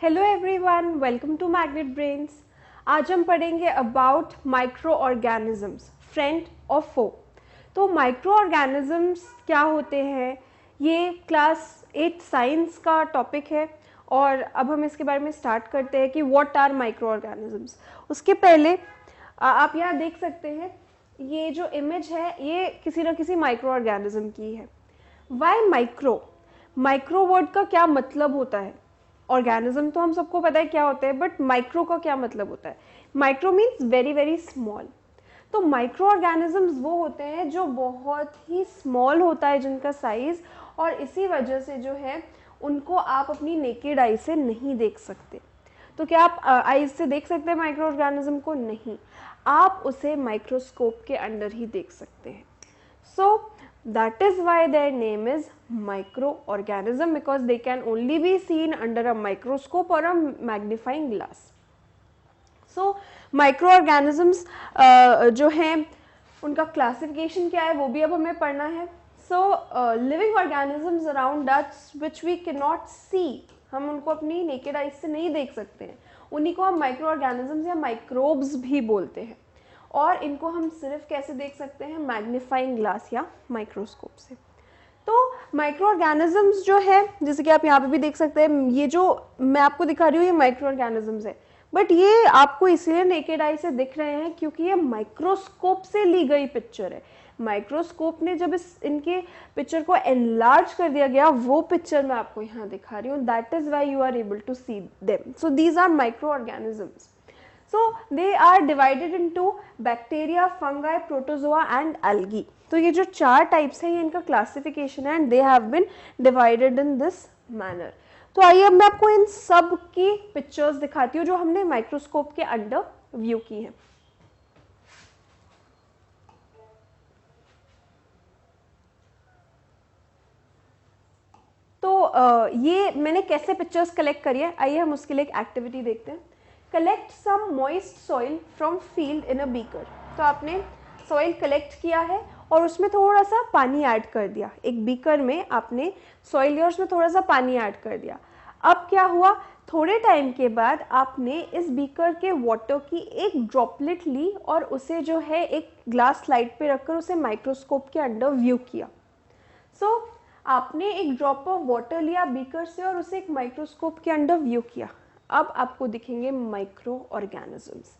Hello everyone, welcome to magnet brains. आज हम पढ़ेंगे अबाउट माइक्रो ऑर्गेनिजम्स, फ्रेंड और फो। तो माइक्रो ऑर्गेनिजम्स क्या होते हैं, ये क्लास 8 साइंस का टॉपिक है। और अब हम इसके बारे में स्टार्ट करते हैं कि व्हाट आर माइक्रो ऑर्गेनिजम्स। उसके पहले आप यहाँ देख सकते हैं, ये जो इमेज है ये किसी न किसी माइक्रो ऑर्गेनिज्म की है। Y micro? माइक्रो वर्ड का क्या मतलब होता है? ऑर्गेनिज्म तो हम सबको पता है क्या होता है, बट माइक्रो का क्या मतलब होता है? Micro means very very small. तो माइक्रो ऑर्गेनिजम्स वो होते हैं जो बहुत ही स्मॉल होता है जिनका साइज, और इसी वजह से जो है उनको आप अपनी नेकेड आई से नहीं देख सकते। तो क्या आप आईज से देख सकते हैं माइक्रो ऑर्गेनिज्म को? नहीं, आप उसे माइक्रोस्कोप के अंडर ही देख सकते हैं। सो that is why their name is microorganism, because they can only be seen under a microscope or a magnifying glass. So microorganisms जो हैं उनका क्लासिफिकेशन क्या है वो भी अब हमें पढ़ना है। So living organisms around us which we can not see, हम उनको अपनी नेकेड आइज से नहीं देख सकते हैं, उन्हीं को हम माइक्रो ऑर्गेनिजम्स या माइक्रोब्स भी बोलते हैं। और इनको हम सिर्फ कैसे देख सकते हैं? मैग्नीफाइंग ग्लास या माइक्रोस्कोप से। तो माइक्रो ऑर्गेनिजम्स जो है, जैसे कि आप यहाँ पे भी देख सकते हैं, ये जो मैं आपको दिखा रही हूँ ये माइक्रो ऑर्गेनिजम्स है, बट ये आपको इसलिए नेकेड आई से दिख रहे हैं क्योंकि ये माइक्रोस्कोप से ली गई पिक्चर है। माइक्रोस्कोप ने जब इनके पिक्चर को एनलार्ज कर दिया गया, वो पिक्चर मैं आपको यहाँ दिखा रही हूँ। That is why you are able to see them. So these are microorganisms. So they are divided into bacteria, fungi, protozoa and algae. तो ये जो 4 टाइप्स हैं ये इनका क्लासिफिकेशन है, and they have been divided in this manner. तो आइए अब मैं आपको इन सब की पिक्चर्स दिखाती हूँ जो हमने माइक्रोस्कोप के अंडर व्यू की हैं। तो ये मैंने कैसे पिक्चर्स कलेक्ट करी है, आइए हम उसके लिए एक एक्टिविटी देखते हैं। Collect some moist soil from field in a beaker. तो आपने सॉइल कलेक्ट किया है और उसमें थोड़ा सा पानी ऐड कर दिया। एक बीकर में आपने सॉइल लिया और उसमें थोड़ा सा पानी ऐड कर दिया। अब क्या हुआ, थोड़े टाइम के बाद आपने इस बीकर के वाटर की एक ड्रॉपलेट ली और उसे जो है एक ग्लास स्लाइड पे रखकर उसे माइक्रोस्कोप के अंडर व्यू किया। सो आपने एक ड्रॉप ऑफ वाटर लिया बीकर से और उसे एक माइक्रोस्कोप के अंडर व्यू किया। अब आपको दिखेंगे माइक्रो ऑर्गेनिजम्स,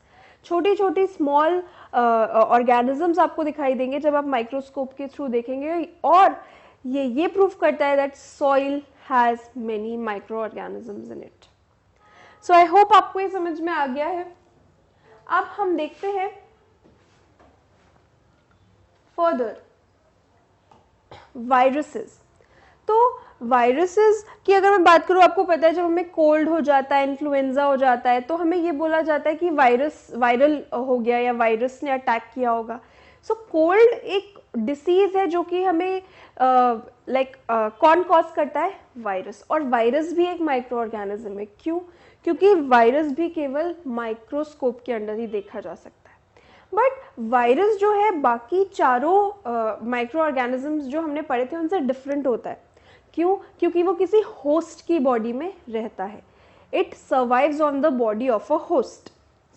छोटी छोटी स्मॉल ऑर्गेनिजम्स आपको दिखाई देंगे जब आप माइक्रोस्कोप के थ्रू देखेंगे। और ये प्रूफ करता है that soil has many micro organisms in it. So I hope आपको ये समझ में आ गया है। अब हम देखते हैं फर्दर वायरसेस। तो वायरसेस की अगर मैं बात करूँ, आपको पता है जब हमें कोल्ड हो जाता है, इन्फ्लुएंजा हो जाता है, तो हमें ये बोला जाता है कि वायरल हो गया या वायरस ने अटैक किया होगा। सो कोल्ड एक डिसीज है जो कि हमें कौन कॉज करता है? वायरस। और वायरस भी एक माइक्रो ऑर्गेनिज्म है। क्यों? क्योंकि वायरस भी केवल माइक्रोस्कोप के अंडर ही देखा जा सकता है। बट वायरस जो है बाकी चारों माइक्रो ऑर्गेनिजम्स जो हमने पढ़े थे उनसे डिफरेंट होता है। क्यों? क्योंकि वो किसी होस्ट की बॉडी में रहता है। It survives on the body of a host.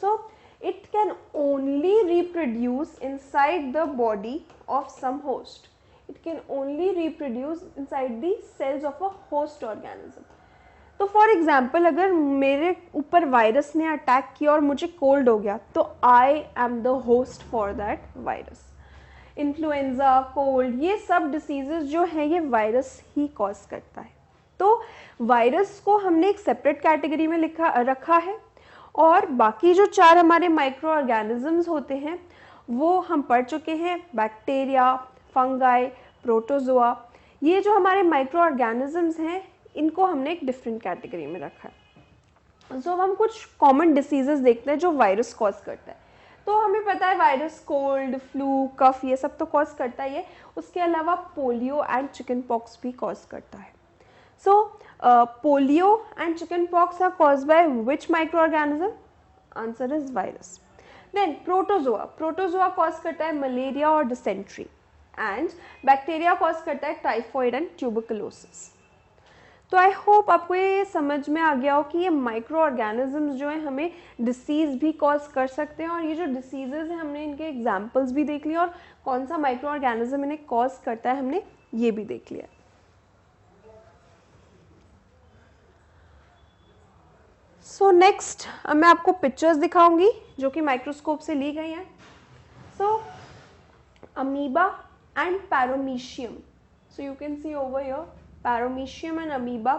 So it can only reproduce inside the body of some host. It can only reproduce inside the cells of a host organism. तो for example अगर मेरे ऊपर virus ने attack किया और मुझे cold हो गया, तो I am the host for that virus. Influenza, cold, ये सब डिसीजेस जो हैं ये वायरस ही कॉज करता है। तो वायरस को हमने एक सेपरेट कैटेगरी में रखा है, और बाकी जो 4 हमारे माइक्रो ऑर्गेनिजम्स होते हैं वो हम पढ़ चुके हैं। बैक्टीरिया, फंगाई, प्रोटोजोआ, ये जो हमारे माइक्रो ऑर्गेनिजम्स हैं इनको हमने एक डिफरेंट कैटेगरी में रखा है। सो हम कुछ कॉमन डिसीजेस देखते हैं जो वायरस कॉज करता है। तो हमें पता है वायरस कोल्ड, फ्लू, कफ ये सब तो कॉज करता ही है। उसके अलावा पोलियो एंड चिकन पॉक्स भी कॉज करता है। So polio and chicken pox are cause by which micro organism? Answer is virus. Then protozoa. Protozoa cause करता है मलेरिया और डिसेंट्री, एंड बैक्टीरिया कॉज करता है टाइफॉइड एंड ट्यूबरकुलोसिस. तो I hope आपको ये समझ में आ गया हो कि ये माइक्रो ऑर्गेनिजम्स जो है हमें डिसीज़ भी कॉज कर सकते हैं, और ये जो डिसीजेज हैं हमने इनके एग्जाम्पल्स भी देख लिए, और कौन सा माइक्रो ऑर्गेनिज्म इन्हें कॉज करता है हमने ये भी देख लिया। सो नेक्स्ट मैं आपको पिक्चर्स दिखाऊंगी जो कि माइक्रोस्कोप से ली गई हैं। So amoeba and paramecium, so you can see over here paramecium and amoeba,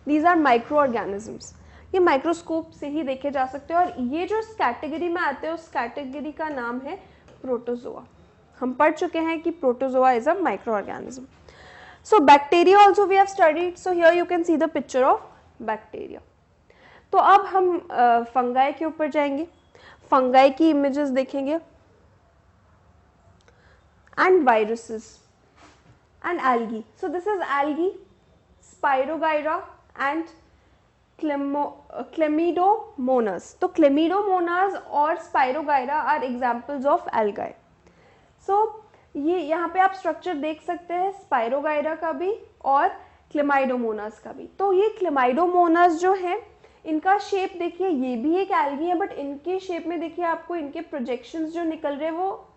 these are microorganisms। ये माइक्रोस्कोप से ही देखे जा सकते हैं, और ये जो इस कैटेगरी में आते हैं उस कैटेगरी का नाम है प्रोटोजोआ। हम पढ़ चुके हैं कि protozoa is a microorganism. So bacteria also we have studied, so here you can see the picture of bacteria. तो अब हम फंगाई के ऊपर जाएंगे, फंगाई की इमेजेस देखेंगे, and viruses and algae. So this is algae, Spirogyra and Chlamydomonas. तो Chlamydomonas और Spirogyra are examples of algae. So ये यहाँ पे आप स्ट्रक्चर देख सकते हैं Spirogyra का भी और Chlamydomonas का भी। तो ये Chlamydomonas जो है इनका शेप देखिए, ये भी एक algae है, बट इनके शेप में देखिए आपको इनके प्रोजेक्शंस जो निकल रहे हैं वो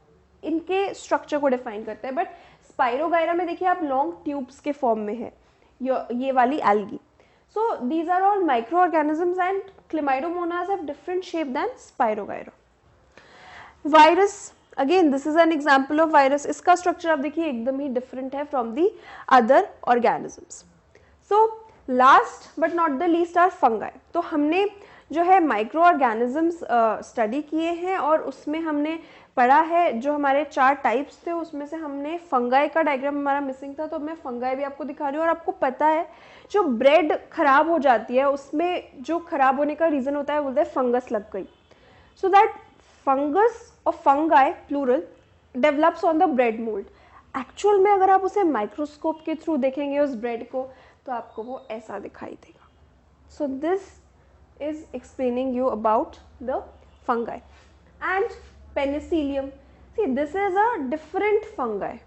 इनके स्ट्रक्चर को डिफाइन करते हैं। बट स्पाइरोगायरा में देखिए आप लॉन्ग ट्यूब्स के फॉर्म में है ये वाली algae. So these are all microorganisms and chlamydomonas have different shape then spirogyra. Virus, again this is an example of virus. इसका स्ट्रक्चर आप देखिए एकदम ही डिफरेंट है from the other organisms. So last but not the least are fungi. तो हमने जो है माइक्रो ऑर्गेनिजम्स स्टडी किए हैं, और उसमें हमने पढ़ा है जो हमारे 4 टाइप्स थे, उसमें से हमने फंगाई का डायग्राम हमारा मिसिंग था, तो मैं फंगाई भी आपको दिखा रही हूँ। और आपको पता है जो ब्रेड खराब हो जाती है उसमें जो खराब होने का रीज़न होता है बोलते हैं फंगस लग गई। सो दैट फंगस और fungi plural develops on the bread mould. Actual में अगर आप उसे माइक्रोस्कोप के थ्रू देखेंगे उस ब्रेड को तो आपको वो ऐसा दिखाई देगा। So this is explaining you about the fungi and Penicillium. See this is a different fungi,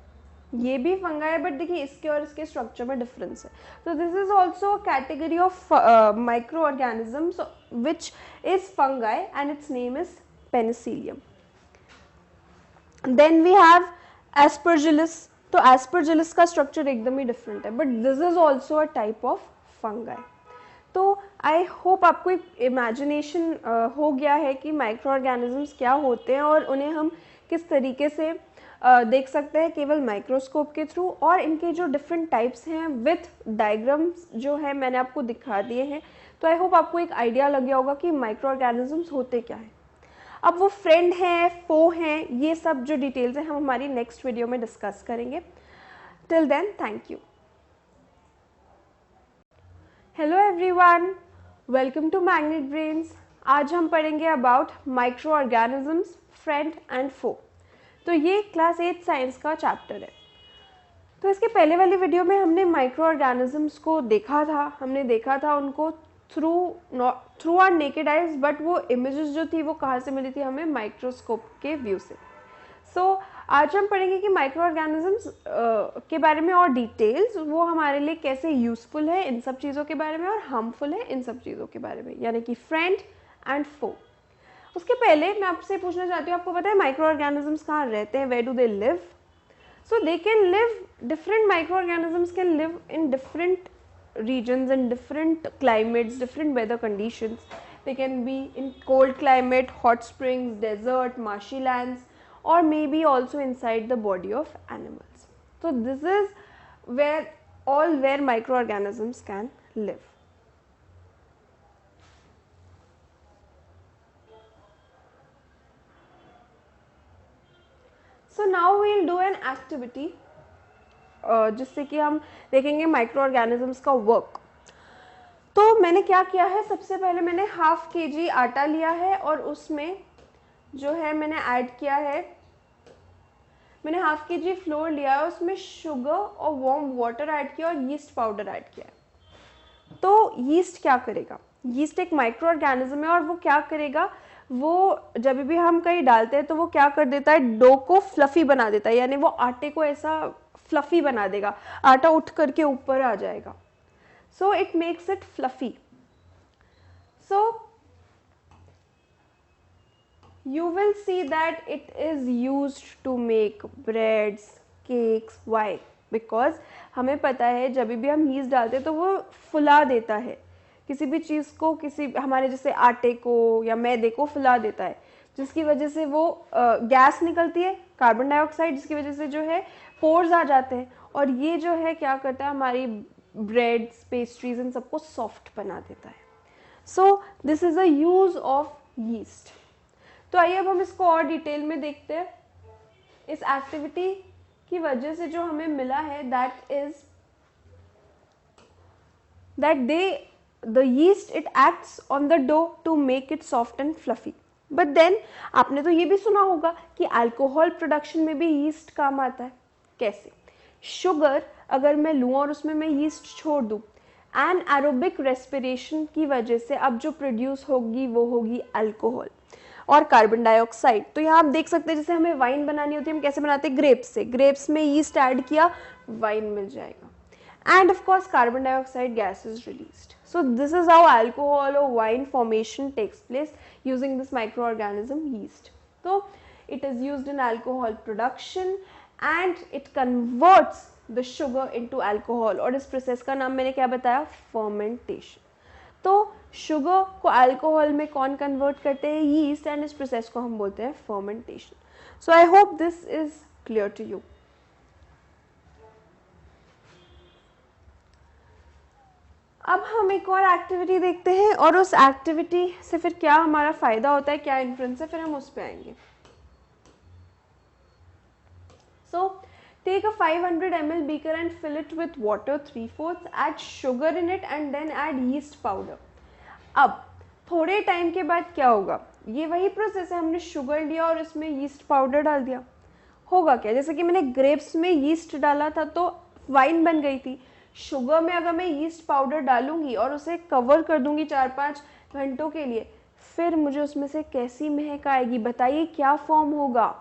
ये भी फंगाई है बट देखिए इसके और इसके स्ट्रक्चर में डिफरेंस है। तो this is also category of microorganisms which is fungi and its name is penicillium. Then we have aspergillus. तो एस्परजिलस का स्ट्रक्चर एकदम ही डिफरेंट है, but this is also a type of fungi. तो I hope आपको एक imagination हो गया है कि माइक्रो ऑर्गेनिजम्स क्या होते हैं और उन्हें हम किस तरीके से देख सकते हैं केवल माइक्रोस्कोप के थ्रू, और इनके जो डिफरेंट टाइप्स हैं विथ डायग्राम्स जो है मैंने आपको दिखा दिए हैं। तो आई होप आपको एक आइडिया लग गया होगा कि माइक्रो ऑर्गेनिजम्स होते क्या हैं। अब वो फ्रेंड हैं, फो हैं, ये सब जो डिटेल्स हैं हम हमारी नेक्स्ट वीडियो में डिस्कस करेंगे। Till then thank you. Hello everyone, welcome to magnet brains. आज हम पढ़ेंगे about microorganisms, friend and foe. तो ये क्लास 8 साइंस का चैप्टर है। तो इसके पहले वाली वीडियो में हमने माइक्रो ऑर्गेनिजम्स को देखा था, हमने देखा था उनको through our naked eyes, but वो इमेजेस जो थी वो कहाँ से मिली थी हमें, माइक्रोस्कोप के व्यू से। सो आज हम पढ़ेंगे कि माइक्रो ऑर्गेनिजम्स के बारे में और डिटेल्स, वो हमारे लिए कैसे यूजफुल है इन सब चीज़ों के बारे में और हार्मफुल है इन सब चीज़ों के बारे में, यानी कि फ्रेंड एंड फो। उसके पहले मैं आपसे पूछना चाहती हूँ, आपको पता है माइक्रो ऑर्गेनिजम्स कहाँ रहते हैं, where do they live? So they can live, different microorganisms can live in different regions and different climates, different weather conditions. They can be in cold climate, hot springs, desert, marshy lands, or maybe also inside the body of animals. So this is where microorganisms can live. So now we will do an activity जिससे कि हम देखेंगे micro organisms का work. तो मैंने क्या किया है, सबसे पहले मैंने ½ kg आटा लिया है और उसमें जो है मैंने ऐड किया है, मैंने ½ kg फ्लोर लिया है, उसमें शुगर और वार्म वाटर ऐड किया और यीस्ट पाउडर ऐड किया है। तो यीस्ट क्या करेगा, यीस्ट एक माइक्रो ऑर्गेनिज्म है और वो क्या करेगा, वो जब भी हम कहीं डालते हैं तो वो क्या कर देता है, डो को फ्लफी बना देता है, यानी वो आटे को ऐसा फ्लफी बना देगा, आटा उठ करके ऊपर आ जाएगा। so it makes it fluffy. So you will see that it is used to make breads, cakes. Why? Because हमें पता है जब भी हम यीस्ट डालते हैं तो वो फुला देता है किसी भी चीज़ को, किसी हमारे जैसे आटे को या मैदे को फुला देता है, जिसकी वजह से वो गैस निकलती है, कार्बन डाइऑक्साइड, जिसकी वजह से जो है पोर्स आ जाते हैं, और ये जो है क्या करता है, हमारी ब्रेड्स, पेस्ट्रीज इन सबको सॉफ्ट बना देता है. सो this is a use of yeast. तो आइए अब हम इसको और डिटेल में देखते हैं. इस एक्टिविटी की वजह से जो हमें मिला है that is that the yeast it acts on the dough to make it soft and fluffy. But then आपने तो ये भी सुना होगा कि अल्कोहल प्रोडक्शन में भी यीस्ट काम आता है. कैसे? शुगर अगर मैं लूँ और उसमें मैं यीस्ट छोड़ दूँ, एनारोबिक रेस्पिरेशन की वजह से अब जो प्रोड्यूस होगी वो होगी अल्कोहल और कार्बन डाइऑक्साइड. तो यहाँ आप देख सकते हैं जैसे हमें वाइन बनानी होती है, हम कैसे बनाते हैं? ग्रेप्स से. ग्रेप्स में यीस्ट ऐड किया, वाइन मिल जाएगा. And of course carbon dioxide gas is released. So this is how alcohol or wine formation takes place using this microorganism yeast. So it is used in alcohol production and it converts the sugar into alcohol. और इस process का नाम मैंने क्या बताया? Fermentation. तो sugar को alcohol में कौन कन्वर्ट करते हैं? यीस्ट. एंड इस प्रोसेस को हम बोलते हैं fermentation. So I hope this is clear to you. अब हम एक और एक्टिविटी देखते हैं और उस एक्टिविटी से फिर क्या हमारा फायदा होता है, क्या इन्फ्लुएंस है, फिर हम उस पर आएंगे. सो take a 500 ml beaker and fill it with water 3/4, add sugar in it and then add yeast powder. अब थोड़े टाइम के बाद क्या होगा? ये वही प्रोसेस है, हमने शुगर लिया और इसमें यीस्ट पाउडर डाल दिया. होगा क्या? जैसे कि मैंने ग्रेप्स में यीस्ट डाला था तो वाइन बन गई थी. शुगर में अगर मैं यीस्ट पाउडर डालूंगी और उसे कवर कर दूंगी 4-5 घंटों के लिए, फिर मुझे उसमें से कैसी महक आएगी? बताइए क्या फॉर्म होगा?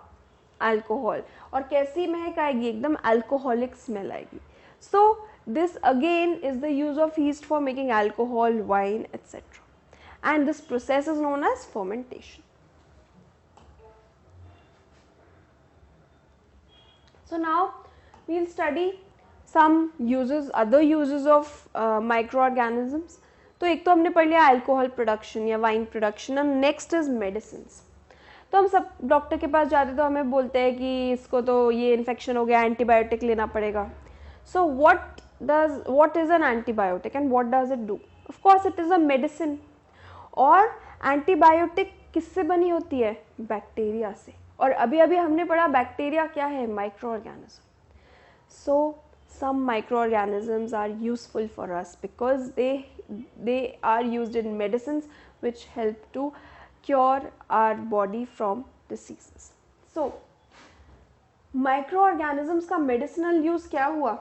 अल्कोहल. और कैसी महक आएगी? एकदम अल्कोहलिक स्मेल आएगी. So this again is the use of yeast for making alcohol, wine etcetera, and this process is known as fermentation. So now we'll study some uses, other uses of microorganisms. तो एक तो हमने पढ़ लिया alcohol production या wine production. अब next is medicines. तो हम सब डॉक्टर के पास जाते तो हमें बोलते हैं कि इसको तो ये इन्फेक्शन हो गया, एंटीबायोटिक लेना पड़ेगा. सो what is an antibiotic and what does it do? Of course it is a medicine. और एंटीबायोटिक किससे बनी होती है? बैक्टीरिया से. और अभी अभी हमने पढ़ा बैक्टीरिया क्या है? Micro organism. So some microorganisms are useful for us because they are used in medicines which help to cure our body from diseases. So microorganisms का medicinal use क्या हुआ?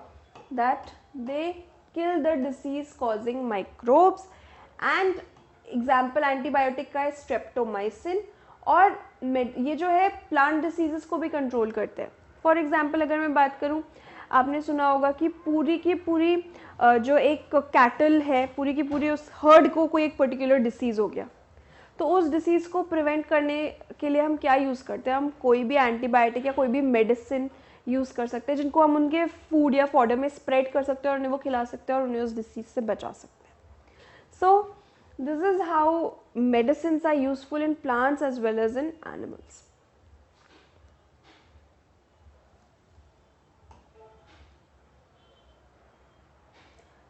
That they kill the disease causing microbes, and example antibiotic का है streptomycin. और ये जो है plant diseases को भी कंट्रोल करते हैं. फॉर एग्जाम्पल अगर मैं बात करूँ, आपने सुना होगा कि पूरी की पूरी जो एक कैटल है, पूरी की पूरी उस हर्ड को कोई एक पर्टिकुलर डिसीज़ हो गया, तो उस डिसीज़ को प्रिवेंट करने के लिए हम क्या यूज़ करते हैं? हम कोई भी एंटीबायोटिक या कोई भी मेडिसिन यूज़ कर सकते हैं जिनको हम उनके फूड या फॉडर में स्प्रेड कर सकते हैं और उन्हें वो खिला सकते हैं और उन्हें उस डिसीज़ से बचा सकते हैं. सो this is how medicines are useful in plants as well as in animals.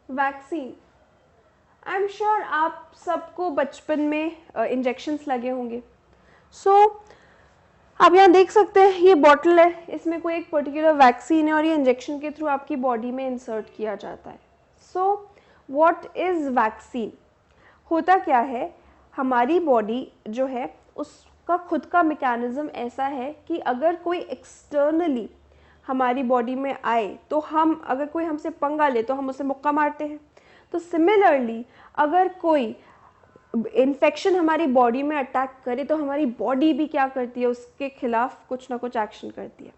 Vaccine. I am sure आप सबको बचपन में इंजेक्शंस लगे होंगे. सो आप यहाँ देख सकते हैं ये बॉटल है, इसमें कोई एक पर्टिकुलर वैक्सीन है और ये इंजेक्शन के थ्रू आपकी बॉडी में इंसर्ट किया जाता है. So what is vaccine? होता क्या है, हमारी बॉडी जो है उसका खुद का मैकेनिज्म ऐसा है कि अगर कोई एक्सटर्नली हमारी बॉडी में आए तो हम, अगर कोई हमसे पंगा ले तो हम उसे मुक्का मारते हैं. तो सिमिलरली अगर कोई इन्फेक्शन हमारी बॉडी में अटैक करे तो हमारी बॉडी भी क्या करती है? उसके खिलाफ कुछ ना कुछ एक्शन करती है.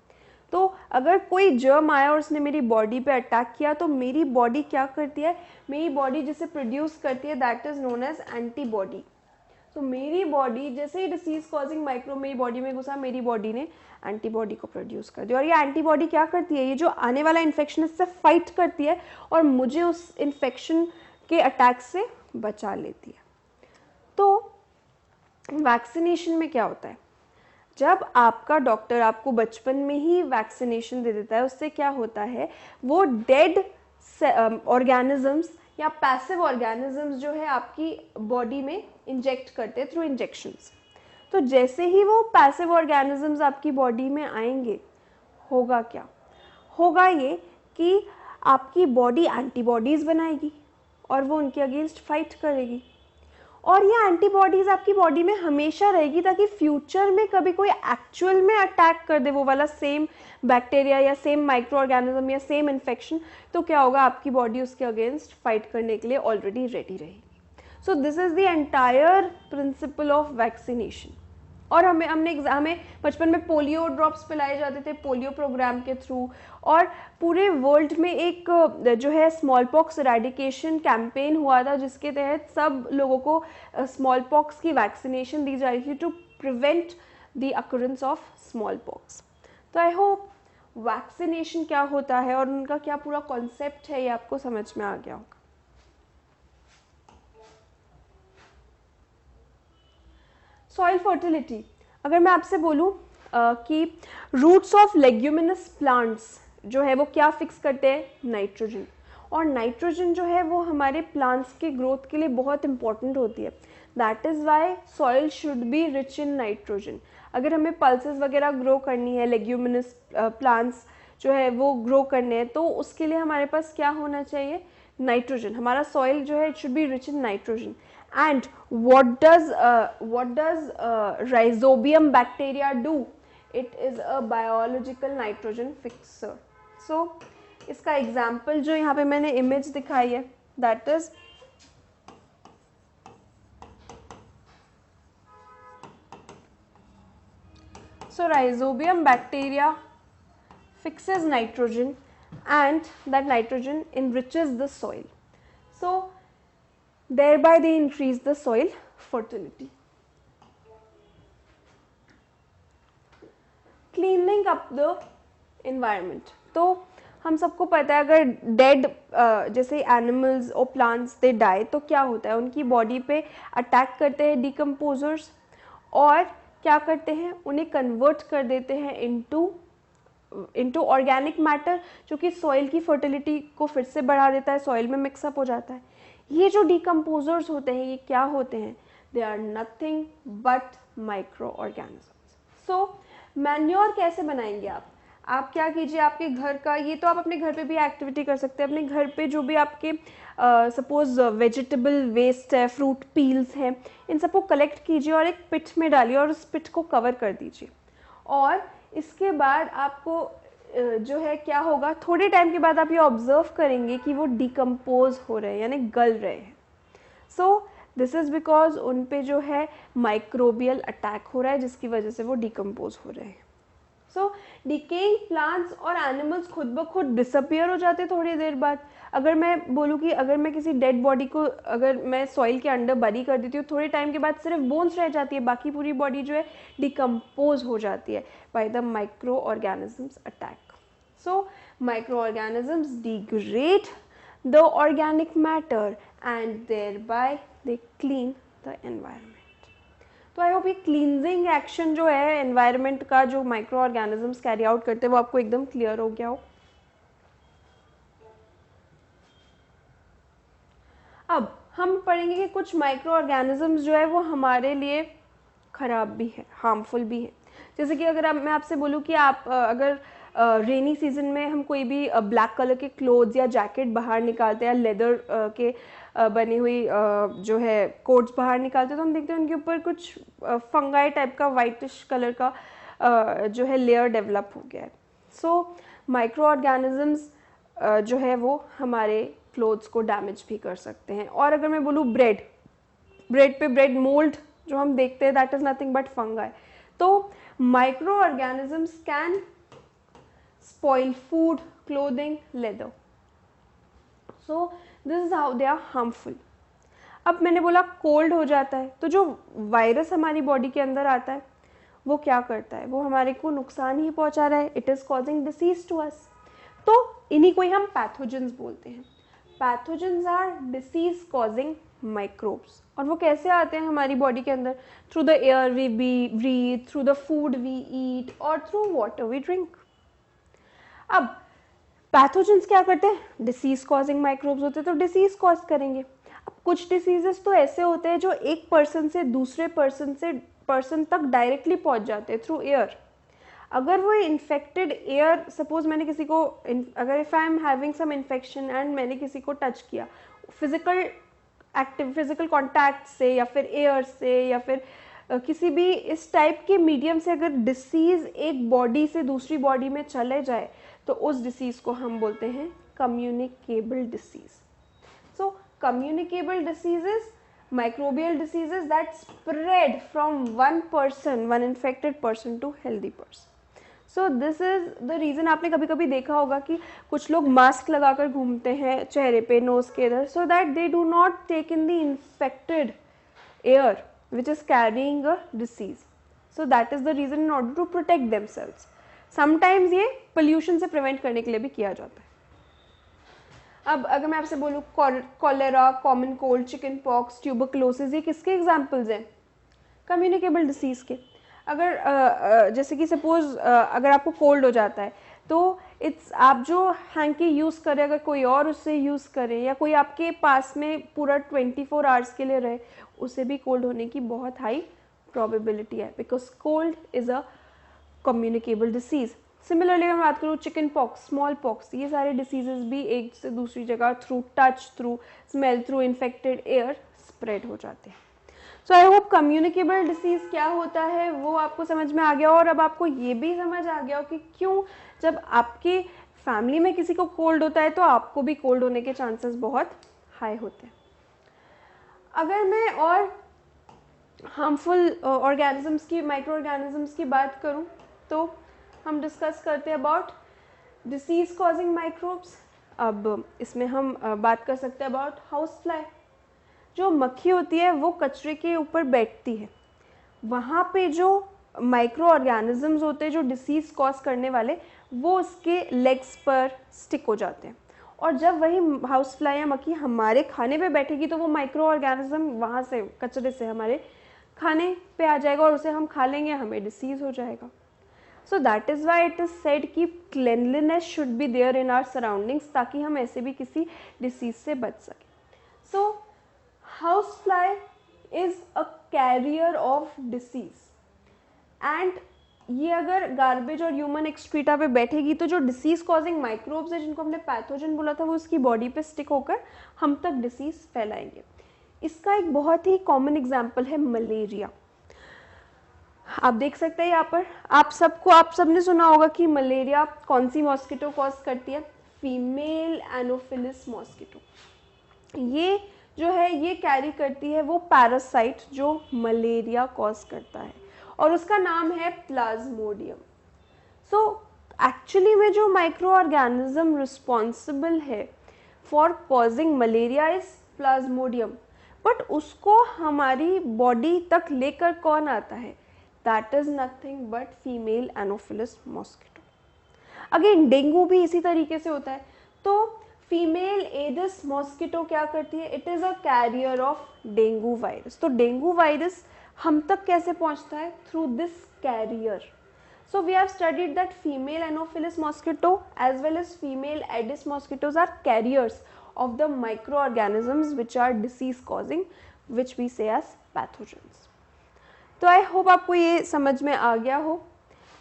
तो अगर कोई जर्म आया और उसने मेरी बॉडी पे अटैक किया तो मेरी बॉडी क्या करती है, मेरी बॉडी जिसे प्रोड्यूस करती है that is known as antibody. तो मेरी बॉडी जैसे ही डिसीज कॉजिंग माइक्रो मेरी बॉडी में घुसा, मेरी बॉडी ने एंटीबॉडी को प्रोड्यूस कर दिया, और ये एंटीबॉडी क्या करती है, ये जो आने वाला इन्फेक्शन इससे फाइट करती है और मुझे उस इन्फेक्शन के अटैक से बचा लेती है। तो वैक्सीनेशन में क्या होता है, जब आपका डॉक्टर आपको बचपन में ही वैक्सीनेशन दे देता है, उससे क्या होता है, वो डेड ऑर्गेनिजम्स या पैसिव ऑर्गेनिजम्स जो है आपकी बॉडी में इंजेक्ट करते हैं थ्रू इंजेक्शंस। तो जैसे ही वो पैसिव ऑर्गेनिजम्स आपकी बॉडी में आएंगे, होगा क्या, होगा ये कि आपकी बॉडी एंटीबॉडीज़ बनाएगी और वो उनके अगेंस्ट फाइट करेगी, और ये एंटीबॉडीज़ आपकी बॉडी में हमेशा रहेगी ताकि फ्यूचर में कभी कोई एक्चुअल में अटैक कर दे वो वाला सेम बैक्टीरिया या सेम माइक्रो ऑर्गेनिज्म या सेम इन्फेक्शन, तो क्या होगा, आपकी बॉडी उसके अगेंस्ट फाइट करने के लिए ऑलरेडी रेडी रहेगी। सो this is the entire principle of vaccination. और हमें बचपन में पोलियो ड्रॉप्स पिलाए जाते थे पोलियो प्रोग्राम के थ्रू, और पूरे वर्ल्ड में एक जो है स्मॉल पॉक्स इरेडिकेशन कैंपेन हुआ था जिसके तहत सब लोगों को स्मॉल पॉक्स की वैक्सीनेशन दी जा रही थी to prevent the occurrence of smallpox. तो आई होप वैक्सीनेशन क्या होता है और उनका क्या पूरा कॉन्सेप्ट है ये आपको समझ में आ गया होगा। सॉइल फर्टिलिटी, अगर मैं आपसे बोलूँ कि रूट्स ऑफ लेग्यूमिनस प्लांट्स जो है वो क्या फिक्स करते हैं, नाइट्रोजन, और नाइट्रोजन जो है वो हमारे प्लांट्स के ग्रोथ के लिए बहुत इंपॉर्टेंट होती है। That is why soil should be rich in nitrogen. अगर हमें पल्सेस वगैरह ग्रो करनी है, लेग्यूमिनस प्लांट्स जो है वो ग्रो करने हैं, तो उसके लिए हमारे पास क्या होना चाहिए, नाइट्रोजन। हमारा सॉइल जो है it should be rich in nitrogen. And what does rhizobium bacteria do? It is a biological nitrogen fixer. So इसका एग्जाम्पल जो यहाँ पे मैंने इमेज दिखाई है that is so rhizobium bacteria fixes nitrogen and that nitrogen enriches the soil. So thereby they increase the soil fertility. Cleaning up the environment, तो हम सबको पता है अगर डेड जैसे एनिमल्स और प्लांट्स दे डाई तो क्या होता है, उनकी बॉडी पे अटैक करते हैं डिकम्पोजर्स और क्या करते हैं, उन्हें कन्वर्ट कर देते हैं इनटू ऑर्गेनिक मैटर जो कि सॉइल की फर्टिलिटी को फिर से बढ़ा देता है, सॉइल में मिक्सअप हो जाता है। ये जो डिकम्पोजर्स होते हैं ये क्या होते हैं, they are nothing but microorganisms. So manure कैसे बनाएंगे आप क्या कीजिए, आपके घर का, ये तो आप अपने घर पे भी एक्टिविटी कर सकते हैं, अपने घर पे जो भी आपके सपोज वेजिटेबल वेस्ट है, फ्रूट पील्स हैं, इन सबको कलेक्ट कीजिए और एक पिट में डालिए और उस पिट को कवर कर दीजिए। और इसके बाद आपको जो है क्या होगा, थोड़े टाइम के बाद आप ये ऑब्जर्व करेंगे कि वो डिकम्पोज हो रहे हैं यानी गल रहे हैं। सो दिस इज़ बिकॉज उन पे जो है माइक्रोबियल अटैक हो रहा है जिसकी वजह से वो डिकम्पोज हो रहे हैं। सो डिकेइंग प्लांट्स और एनिमल्स खुद ब खुद डिसअपियर हो जाते हैं थोड़ी देर बाद। अगर मैं बोलूँ कि अगर मैं किसी डेड बॉडी को अगर मैं सॉइल के अंडर बरी कर देती हूँ, थोड़े टाइम के बाद सिर्फ बोन्स रह जाती है, बाकी पूरी बॉडी जो है डिकम्पोज हो जाती है by the micro organisms attack. So micro organisms degrade the organic matter and thereby they clean the environment. तो आई होप ये क्लींजिंग एक्शन जो है एनवायरनमेंट का जो माइक्रो ऑर्गेनिजम्स कैरी आउट करते हैं वो आपको एकदम क्लियर हो गया हो। अब हम पढ़ेंगे कि कुछ माइक्रो ऑर्गेनिजम्स जो है वो हमारे लिए ख़राब भी है, हार्मफुल भी है। जैसे कि अगर मैं आपसे बोलूँ कि आप अगर रेनी सीजन में हम कोई भी ब्लैक कलर के क्लोथ्स या जैकेट बाहर निकालते हैं या लेदर के बनी हुई जो है कोट्स बाहर निकालते हैं, तो हम देखते हैं उनके ऊपर कुछ फंगाई टाइप का वाइटिश कलर का जो है लेयर डेवलप हो गया है। सो माइक्रो ऑर्गेनिजम्स जो है वो हमारे क्लोथ्स को डैमेज भी कर सकते हैं। और अगर मैं बोलूँ ब्रेड पे ब्रेड मोल्ड जो हम देखते हैं that is nothing but fungi. तो microorganisms can spoil food, clothing, leather. So this is how they are harmful. अब मैंने बोला कोल्ड हो जाता है, तो जो वायरस हमारी बॉडी के अंदर आता है वो क्या करता है, वो हमारे को नुकसान ही पहुंचा रहा है. It is causing disease to us. तो इन्हीं को ही हम पैथोजेंस बोलते हैं. Pathogens are disease causing microbes. और वो कैसे आते हैं हमारी बॉडी के अंदर? Through the air we breathe, through the food we eat और थ्रू वाटर वी ड्रिंक. अब पैथोजेंस क्या करते हैं? डिसीज कॉजिंग माइक्रोब्स होते हैं, तो डिसीज कॉज करेंगे. अब कुछ डिसीजेस तो ऐसे होते हैं जो एक पर्सन से दूसरे पर्सन तक डायरेक्टली पहुंच जाते हैं थ्रू एयर. अगर वो इन्फेक्टेड एयर, सपोज मैंने किसी को, अगर if I am having some infection and मैंने किसी को टच किया फिजिकल कॉन्टैक्ट से या फिर एयर से या फिर किसी भी इस टाइप के मीडियम से अगर डिसीज एक बॉडी से दूसरी बॉडी में चले जाए तो उस डिसीज को हम बोलते हैं communicable disease. So communicable diseases, microbial diseases that spread from one infected person to healthy person. So this is the reason. आपने कभी कभी देखा होगा कि कुछ लोग मास्क लगाकर घूमते हैं चेहरे पे, नोज के इधर, so that they do not take in the infected air which is carrying a disease. So that is the reason, in order to protect themselves. Sometimes ये pollution से prevent करने के लिए भी किया जाता है. अब अगर मैं आपसे बोलूँ cholera, common cold, chicken pox, tuberculosis, ये किसके एग्जाम्पल्स हैं? कम्युनिकेबल डिसीज़ के. अगर जैसे कि सपोज अगर आपको कोल्ड हो जाता है तो आप जो हैंकी यूज़ करें, अगर कोई और उससे यूज़ करे या कोई आपके पास में पूरा 24 आवर्स के लिए रहे, उसे भी कोल्ड होने की बहुत हाई प्रोबेबिलिटी है, because cold is a communicable disease. Similarly मैं बात करूँ चिकन पॉक्स, स्मॉल पॉक्स, ये सारे डिसीजेज भी एक से दूसरी जगह through touch, through smell, through infected air spread हो जाते हैं. So I hope communicable disease क्या होता है वो आपको समझ में आ गया, और अब आपको ये भी समझ आ गया हो कि क्यों जब आपके फैमिली में किसी को कोल्ड होता है तो आपको भी कोल्ड होने के चांसेस बहुत हाई होते हैं. अगर मैं और हार्मफुल ऑर्गेनिजम्स की, माइक्रो ऑर्गेनिजम्स की बात करूँ तो हम डिस्कस करते हैं अबाउट डिसीज कॉजिंग माइक्रोब्स. अब इसमें हम बात कर सकते हैं अबाउट हाउस फ्लाई. जो मक्खी होती है वो कचरे के ऊपर बैठती है, वहाँ पे जो माइक्रो ऑर्गेनिजम्स होते हैं जो डिसीज कॉज करने वाले, वो उसके लेग्स पर स्टिक हो जाते हैं. और जब वही हाउस फ्लाई या मक्खी हमारे खाने पे बैठेगी तो वो माइक्रो ऑर्गेनिज्म वहाँ से कचरे से हमारे खाने पे आ जाएगा और उसे हम खा लेंगे, हमें डिसीज हो जाएगा. So that is why it is said कि cleanliness should be there in our surroundings, ताकि हम ऐसे भी किसी डिसीज से बच सकें. So housefly is a carrier of disease, and ये अगर गार्बेज और ह्यूमन एक्सक्रीटा पे बैठेगी तो जो डिसीज कॉजिंग माइक्रोब्स है जिनको हमने पैथोजन बोला था वो उसकी बॉडी पे स्टिक होकर हम तक डिसीज फैलाएंगे. इसका एक बहुत ही कॉमन एग्जाम्पल है मलेरिया. आप देख सकते हैं यहाँ पर, आप सबने सुना होगा कि मलेरिया कौन सी मॉस्किटो कॉज करती है? Female anopheles mosquito. ये जो है ये कैरी करती है वो पैरासाइट जो मलेरिया कॉज करता है और उसका नाम है प्लाज्मोडियम. सो एक्चुअली में जो माइक्रो ऑर्गेनिज्म रिस्पॉन्सिबल है for causing malaria is Plasmodium, but उसको हमारी बॉडी तक लेकर कौन आता है? That is nothing but female Anopheles mosquito. Again dengue भी इसी तरीके से होता है. तो फीमेल एडिस मॉस्किटो क्या करती है? It is a carrier of dengue virus. तो डेंगू वायरस हम तक कैसे पहुंचता है? Through this carrier. So we have studied that female anopheles mosquito as well as female aedes mosquitoes are carriers of the microorganisms which are disease causing, which we say as pathogens. तो I hope आपको ये समझ में आ गया हो.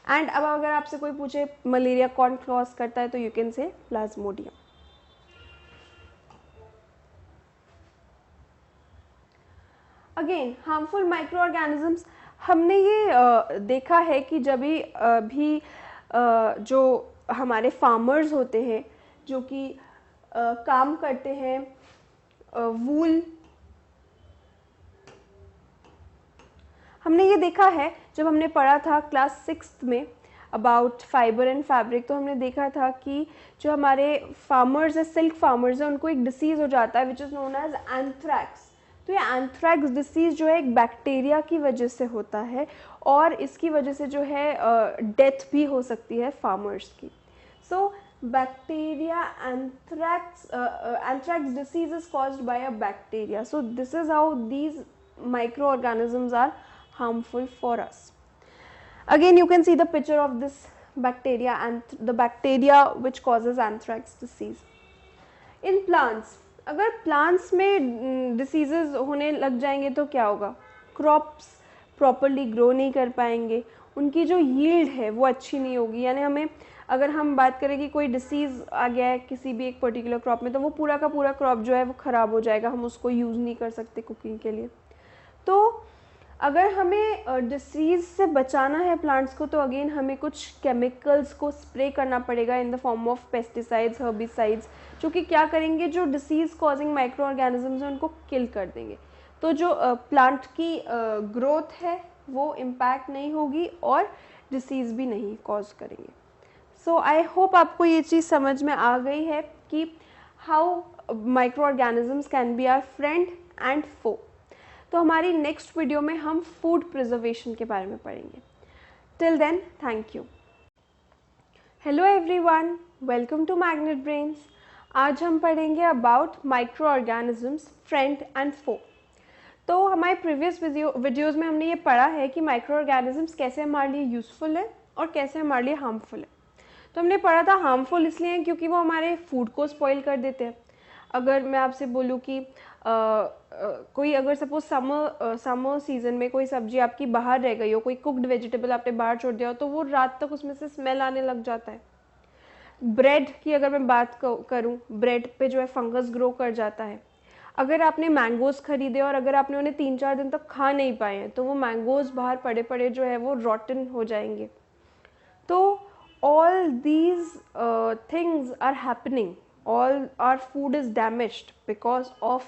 And अब अगर आपसे कोई पूछे मलेरिया कौन कॉज करता है तो you can say Plasmodium. Again harmful micro organisms, हमने ये देखा है कि जब भी जो हमारे फार्मर्स होते हैं जो कि काम करते हैं वूल, हमने ये देखा है जब हमने पढ़ा था क्लास 6th में अबाउट फाइबर एंड फैब्रिक, तो हमने देखा था कि जो हमारे फार्मर्स हैं, सिल्क फार्मर्स हैं, उनको एक डिसीज़ हो जाता है which is known as anthrax. तो ये एंथ्रैक्स डिसीज़ जो है एक बैक्टीरिया की वजह से होता है और इसकी वजह से जो है डेथ भी हो सकती है फार्मर्स की। सो bacteria anthrax disease is caused by a bacteria. So this is how these microorganisms are harmful for us. Again you can see the picture of this bacteria and the bacteria which causes anthrax disease. In plants, अगर plants में diseases होने लग जाएंगे तो क्या होगा? Crops properly grow नहीं कर पाएंगे, उनकी जो yield है वो अच्छी नहीं होगी। यानी हमें अगर हम बात करें कि कोई डिसीज़ आ गया है किसी भी एक पर्टिकुलर क्रॉप में, तो वो पूरा का पूरा क्रॉप जो है वो ख़राब हो जाएगा, हम उसको यूज़ नहीं कर सकते कुकिंग के लिए। तो अगर हमें डिसीज़ से बचाना है प्लांट्स को, तो अगेन हमें कुछ केमिकल्स को स्प्रे करना पड़ेगा in the form of pesticides, herbicides, जो कि क्या करेंगे, जो डिसीज़ कॉजिंग माइक्रो ऑर्गेनिजम्स हैं उनको किल कर देंगे। तो जो प्लांट की ग्रोथ है वो इम्पैक्ट नहीं होगी और डिसीज़ भी नहीं कॉज करेंगे। सो आई होप आपको ये चीज़ समझ में आ गई है कि how microorganisms can be our friend and foe. तो हमारी नेक्स्ट वीडियो में हम फूड प्रिजर्वेशन के बारे में पढ़ेंगे। Till then, thank you. Hello everyone, welcome to magnet brains. आज हम पढ़ेंगे about microorganisms friend and foe. तो हमारे प्रीवियस वीडियोज़ में हमने ये पढ़ा है कि माइक्रो ऑर्गेनिजम्स कैसे हमारे लिए यूज़फुल है और कैसे हमारे लिए हार्मफुल है। तो हमने पढ़ा था हार्मफुल इसलिए क्योंकि वो हमारे फूड को स्पॉइल कर देते हैं। अगर मैं आपसे बोलूँ कि कोई अगर सपोज समर सीज़न में कोई सब्जी आपकी बाहर रह गई हो, कोई कुक्ड वेजिटेबल आपने बाहर छोड़ दिया हो, तो वो रात तक उसमें से स्मेल आने लग जाता है। ब्रेड की अगर मैं बात करूँ, ब्रेड पे जो है फंगस ग्रो कर जाता है। अगर आपने मैंगोज़ खरीदे और अगर आपने उन्हें 3-4 दिन तक खा नहीं पाए हैं, तो वो मैंगोज़ बाहर पड़े पड़े जो है वो रॉटन हो जाएंगे। तो all these things are happening, all our food is damaged because of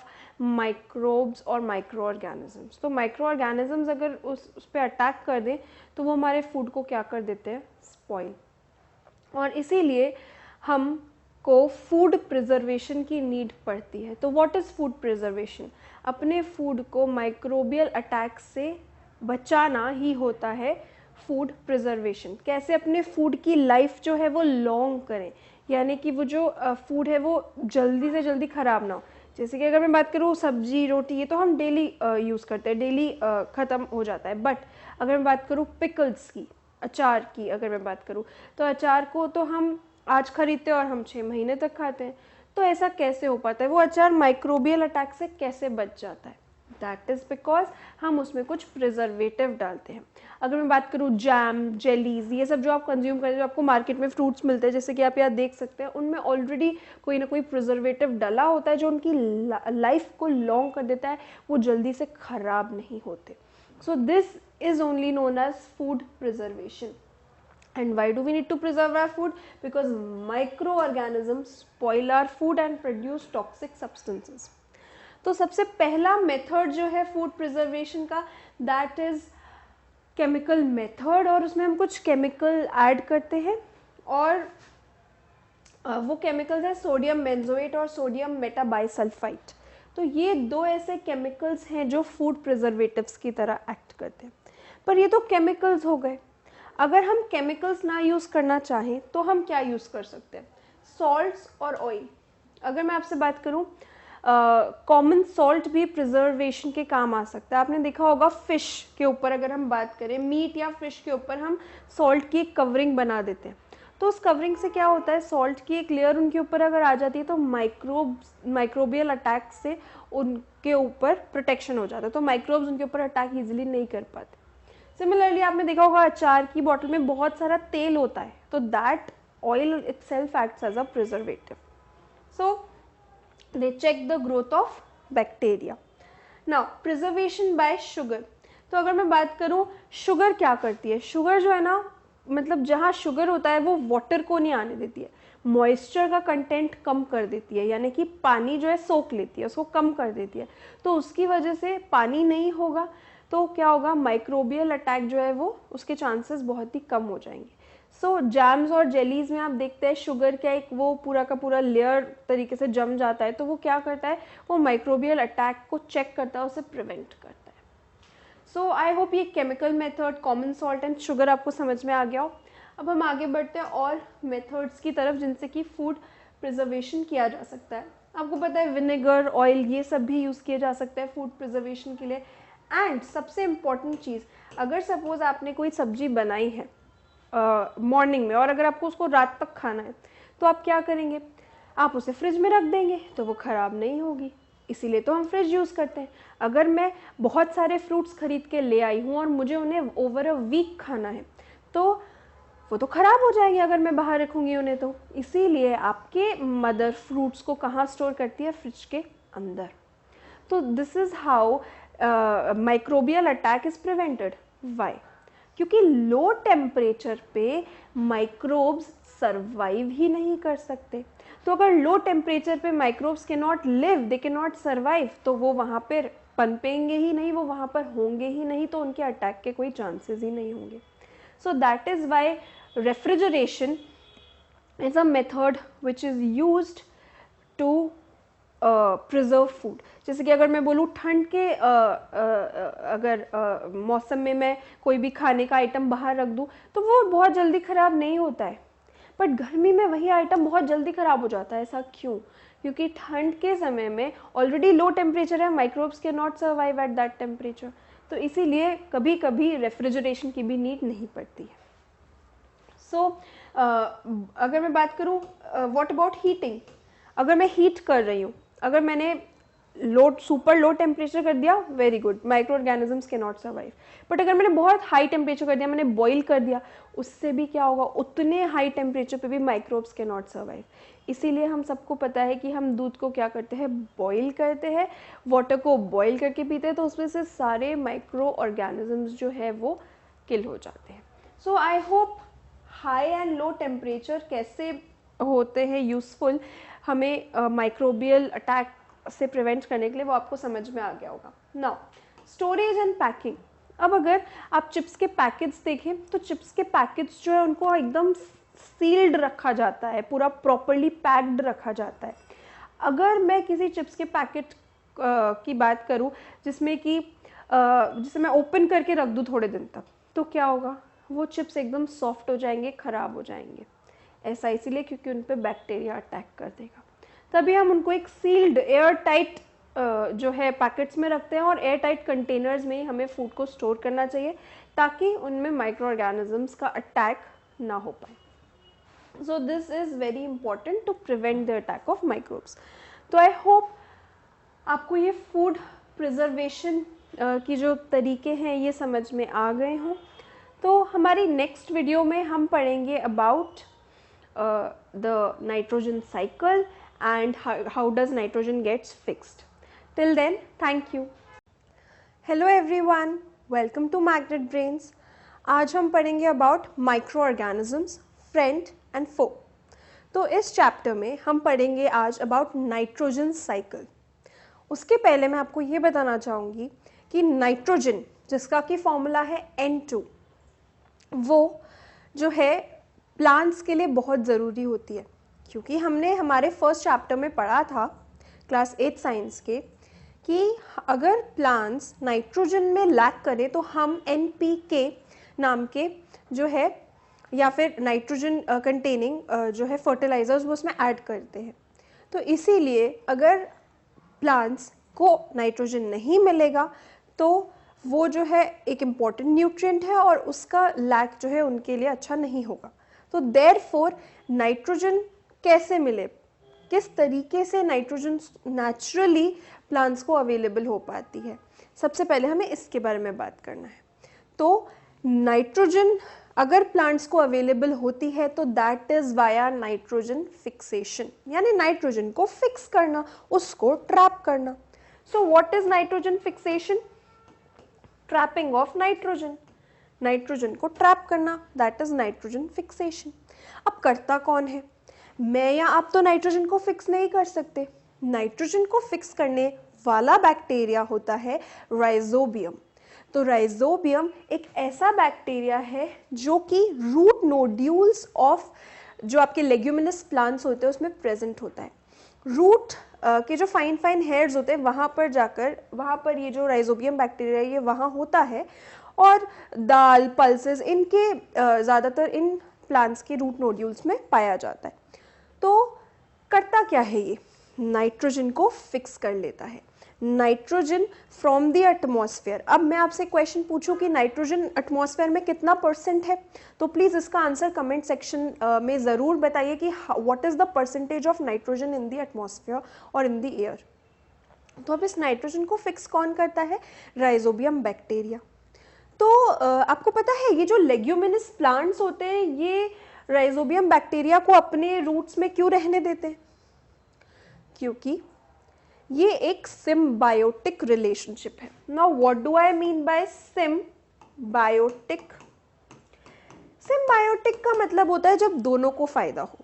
microbes और microorganisms। तो microorganisms अगर उस पर अटैक कर दें तो वो हमारे फूड को क्या कर देते हैं, स्पॉइल। और इसीलिए हम को फूड प्रिजर्वेशन की नीड पड़ती है। तो व्हाट इज़ फूड प्रिजर्वेशन? अपने फूड को माइक्रोबियल अटैक से बचाना ही होता है फूड प्रिजर्वेशन। कैसे अपने फूड की लाइफ जो है वो लॉन्ग करें, यानी कि वो जो फूड है वो जल्दी से जल्दी ख़राब ना हो। जैसे कि अगर मैं बात करूँ सब्जी रोटी, ये तो हम डेली यूज़ करते हैं, डेली ख़त्म हो जाता है। बट अगर मैं बात करूँ पिकल्स की, अचार की अगर मैं बात करूँ, तो अचार को तो हम आज खरीदते हैं और हम 6 महीने तक खाते हैं। तो ऐसा कैसे हो पाता है? वो अचार माइक्रोबियल अटैक से कैसे बच जाता है? दैट इज़ बिकॉज हम उसमें कुछ प्रिजर्वेटिव डालते हैं। अगर मैं बात करूँ जैम, जेलीज, ये सब जो आप कंज्यूम करते हैं, जो आपको मार्केट में फ्रूट्स मिलते हैं, जैसे कि आप यहाँ देख सकते हैं, उनमें ऑलरेडी कोई ना कोई प्रिजर्वेटिव डला होता है जो उनकी लाइफ को लॉन्ग कर देता है, वो जल्दी से ख़राब नहीं होते। So this is only known as food preservation. And why do we need to preserve our food? Because microorganisms spoil our food and produce toxic substances. तो सबसे पहला मेथड जो है फूड प्रिजर्वेशन का, दैट इज़ केमिकल मेथड, और उसमें हम कुछ केमिकल ऐड करते हैं और वो केमिकल्स है सोडियम बेंजोएट और सोडियम मेटाबाइसल्फाइट। तो ये दो ऐसे केमिकल्स हैं जो फूड प्रिजर्वेटिव्स की तरह एक्ट करते हैं। पर ये तो केमिकल्स हो गए। अगर हम केमिकल्स ना यूज़ करना चाहें तो हम क्या यूज़ कर सकते हैं? सॉल्ट्स और ऑयल। अगर मैं आपसे बात करूं, कॉमन सॉल्ट भी प्रिजर्वेशन के काम आ सकता है। आपने देखा होगा फिश के ऊपर अगर हम बात करें, मीट या फिश के ऊपर हम सॉल्ट की एक कवरिंग बना देते हैं। तो उस कवरिंग से क्या होता है, सॉल्ट की एक लेयर उनके ऊपर अगर आ जाती है तो माइक्रोबियल अटैक से उनके ऊपर प्रोटेक्शन हो जाता है, तो माइक्रोब्स उनके ऊपर अटैक ईजिली नहीं कर पाते। सिमिलरली आपने देखा होगा अचार की बॉटल में बहुत सारा तेल होता है, तो that oil itself acts as a preservative. So they check the growth of bacteria. Now preservation by sugar. तो अगर मैं बात करूं शुगर क्या करती है, शुगर जो है ना, मतलब जहाँ शुगर होता है वो वाटर को नहीं आने देती है, मॉइस्चर का कंटेंट कम कर देती है, यानी कि पानी जो है सोख लेती है, उसको कम कर देती है। तो उसकी वजह से पानी नहीं होगा तो क्या होगा, माइक्रोबियल अटैक जो है वो उसके चांसेस बहुत ही कम हो जाएंगे। सो जैम्स और जेलीज में आप देखते हैं शुगर का एक वो पूरा का पूरा लेयर तरीके से जम जाता है, तो वो क्या करता है, वो माइक्रोबियल अटैक को चेक करता है, उसे प्रिवेंट करता है। सो आई होप ये chemical method, common salt and sugar आपको समझ में आ गया हो। अब हम आगे बढ़ते हैं और मेथड्स की तरफ जिनसे कि फूड प्रिजर्वेशन किया जा सकता है। आपको पता है विनेगर, ऑयल, ये सब भी यूज़ किए जा सकते हैं फूड प्रिजर्वेशन के लिए। एंड सबसे इम्पॉर्टेंट चीज़, अगर सपोज़ आपने कोई सब्जी बनाई है मॉर्निंग में और अगर आपको उसको रात तक खाना है, तो आप क्या करेंगे, आप उसे फ्रिज में रख देंगे तो वो ख़राब नहीं होगी, इसीलिए तो हम फ्रिज यूज़ करते हैं। अगर मैं बहुत सारे फ्रूट्स खरीद के ले आई हूँ और मुझे उन्हें ओवर अ वीक खाना है, तो वो तो ख़राब हो जाएंगे अगर मैं बाहर रखूँगी उन्हें, तो इसीलिए आपके मदर फ्रूट्स को कहाँ स्टोर करती है, फ्रिज के अंदर। तो this is how microbial attack is prevented. Why? क्योंकि लो टेम्परेचर पे माइक्रोब्स सर्वाइव ही नहीं कर सकते। तो अगर लो टेम्परेचर पे microbes can not live, they can not survive, तो वो वहाँ पर पनपेंगे ही नहीं, वो वहाँ पर होंगे ही नहीं, तो उनके अटैक के कोई चांसेस ही नहीं होंगे। So that is why refrigeration is a method which is used to preserve food. जैसे कि अगर मैं बोलूँ ठंड के अगर मौसम में मैं कोई भी खाने का आइटम बाहर रख दूँ तो वो बहुत जल्दी ख़राब नहीं होता है, बट गर्मी में वही आइटम बहुत जल्दी ख़राब हो जाता है। ऐसा क्यों? क्योंकि ठंड के समय में ऑलरेडी लो टेम्परेचर है, microbes can not survive at that temperature, तो इसीलिए कभी कभी रेफ्रिजरेशन की भी नीड नहीं पड़ती है। सो अगर मैं बात करूँ व्हाट अबाउट हीटिंग, अगर मैं हीट कर रही हूँ, अगर मैंने सुपर लो टेम्परेचर कर दिया, वेरी गुड, माइक्रो ऑर्गेनिजम्स के नॉट सर्वाइव। बट अगर मैंने बहुत हाई टेम्परेचर कर दिया, मैंने बॉईल कर दिया, उससे भी क्या होगा, उतने हाई टेम्परेचर पे भी माइक्रोब्स के नॉट सर्वाइव। इसीलिए हम सबको पता है कि हम दूध को क्या करते हैं, बॉईल करते हैं, वाटर को बॉईल करके पीते हैं, तो उसमें से सारे माइक्रो ऑर्गेनिजम्स जो है वो किल हो जाते हैं। So I hope high and low temperature कैसे होते हैं यूज़फुल हमें माइक्रोबियल अटैक से प्रिवेंट करने के लिए, वो आपको समझ में आ गया होगा। Now storage and packing. अब अगर आप चिप्स के पैकेट्स देखें तो चिप्स के पैकेट्स जो है उनको एकदम सील्ड रखा जाता है, पूरा प्रॉपरली पैक्ड रखा जाता है। अगर मैं किसी चिप्स के पैकेट की बात करूं जिसमें कि जिसे मैं ओपन करके रख दूं थोड़े दिन तक, तो क्या होगा, वो चिप्स एकदम सॉफ्ट हो जाएंगे, ख़राब हो जाएंगे। ऐसा इसीलिए क्योंकि उन पर बैक्टीरिया अटैक कर देगा। तभी हम उनको एक सील्ड एयर टाइट जो है पैकेट्स में रखते हैं, और एयर टाइट कंटेनर्स में ही हमें फूड को स्टोर करना चाहिए ताकि उनमें माइक्रो ऑर्गेनिजम्स का अटैक ना हो पाए। So this is very important to prevent the attack of microbes. तो आई होप आपको ये फूड प्रिजर्वेशन की जो तरीके हैं ये समझ में आ गए हों। तो हमारी नेक्स्ट वीडियो में हम पढ़ेंगे about the nitrogen cycle and how does nitrogen gets fixed. Till then, thank you. Hello everyone, welcome to Magnet Brains. आज हम पढ़ेंगे about microorganisms, friend and foe. तो इस चैप्टर में हम पढ़ेंगे आज about नाइट्रोजन साइकिल। उसके पहले मैं आपको ये बताना चाहूँगी कि नाइट्रोजन जिसका कि फॉर्मूला है N2, वो जो है प्लांट्स के लिए बहुत ज़रूरी होती है, क्योंकि हमने हमारे फर्स्ट चैप्टर में पढ़ा था क्लास 8 साइंस के कि अगर प्लांट्स नाइट्रोजन में लैक करें तो हम NPK नाम के जो है या फिर नाइट्रोजन कंटेनिंग जो है फर्टिलाइजर्स वो उसमें ऐड करते हैं। तो इसीलिए अगर प्लांट्स को नाइट्रोजन नहीं मिलेगा तो वो जो है एक इम्पॉर्टेंट न्यूट्रिएंट है और उसका लैक जो है उनके लिए अच्छा नहीं होगा। तो देयरफॉर नाइट्रोजन कैसे मिले, किस तरीके से नाइट्रोजन नेचुरली प्लांट्स को अवेलेबल हो पाती है, सबसे पहले हमें इसके बारे में बात करना है। तो नाइट्रोजन अगर प्लांट्स को अवेलेबल होती है तो that is via nitrogen fixation, यानी नाइट्रोजन को फिक्स करना, उसको ट्रैप करना। So what is nitrogen fixation? Trapping of nitrogen, nitrogen को ट्रैप करना, दैट इज नाइट्रोजन फिक्सेशन। अब करता कौन है? मैं या आप तो नाइट्रोजन को फिक्स नहीं कर सकते। नाइट्रोजन को फिक्स करने वाला बैक्टीरिया होता है राइजोबियम। तो राइजोबियम एक ऐसा बैक्टीरिया है जो कि रूट नोड्यूल्स ऑफ जो आपके लेग्यूमिनस प्लांट्स होते हैं उसमें प्रेजेंट होता है। रूट के जो फाइन फाइन हेयर्स होते हैं वहाँ पर जाकर वहाँ पर ये जो राइजोबियम बैक्टीरिया ये वहाँ होता है, और दाल पल्सेस इनके ज़्यादातर इन प्लांट्स के रूट नोड्यूल्स में पाया जाता है। तो करता क्या है ये, नाइट्रोजन को फिक्स कर लेता है, नाइट्रोजन फ्रॉम द एटमॉस्फेयर। अब मैं आपसे क्वेश्चन पूछूं कि नाइट्रोजन एटमॉस्फेयर में कितना % है, तो प्लीज़ इसका आंसर कमेंट सेक्शन में ज़रूर बताइए कि what is the percentage of nitrogen in the atmosphere और इन द एयर। तो अब इस नाइट्रोजन को फिक्स कौन करता है, राइजोबियम बैक्टीरिया। तो आपको पता है ये जो लेग्यूमिनस प्लांट्स होते हैं ये राइजोबियम बैक्टीरिया को अपने रूट्स में क्यों रहने देते हैं, क्योंकि ये एक सिम्बायोटिक रिलेशनशिप है। Now what do I mean by symbiotic? Symbiotic का मतलब होता है जब दोनों को फायदा हो,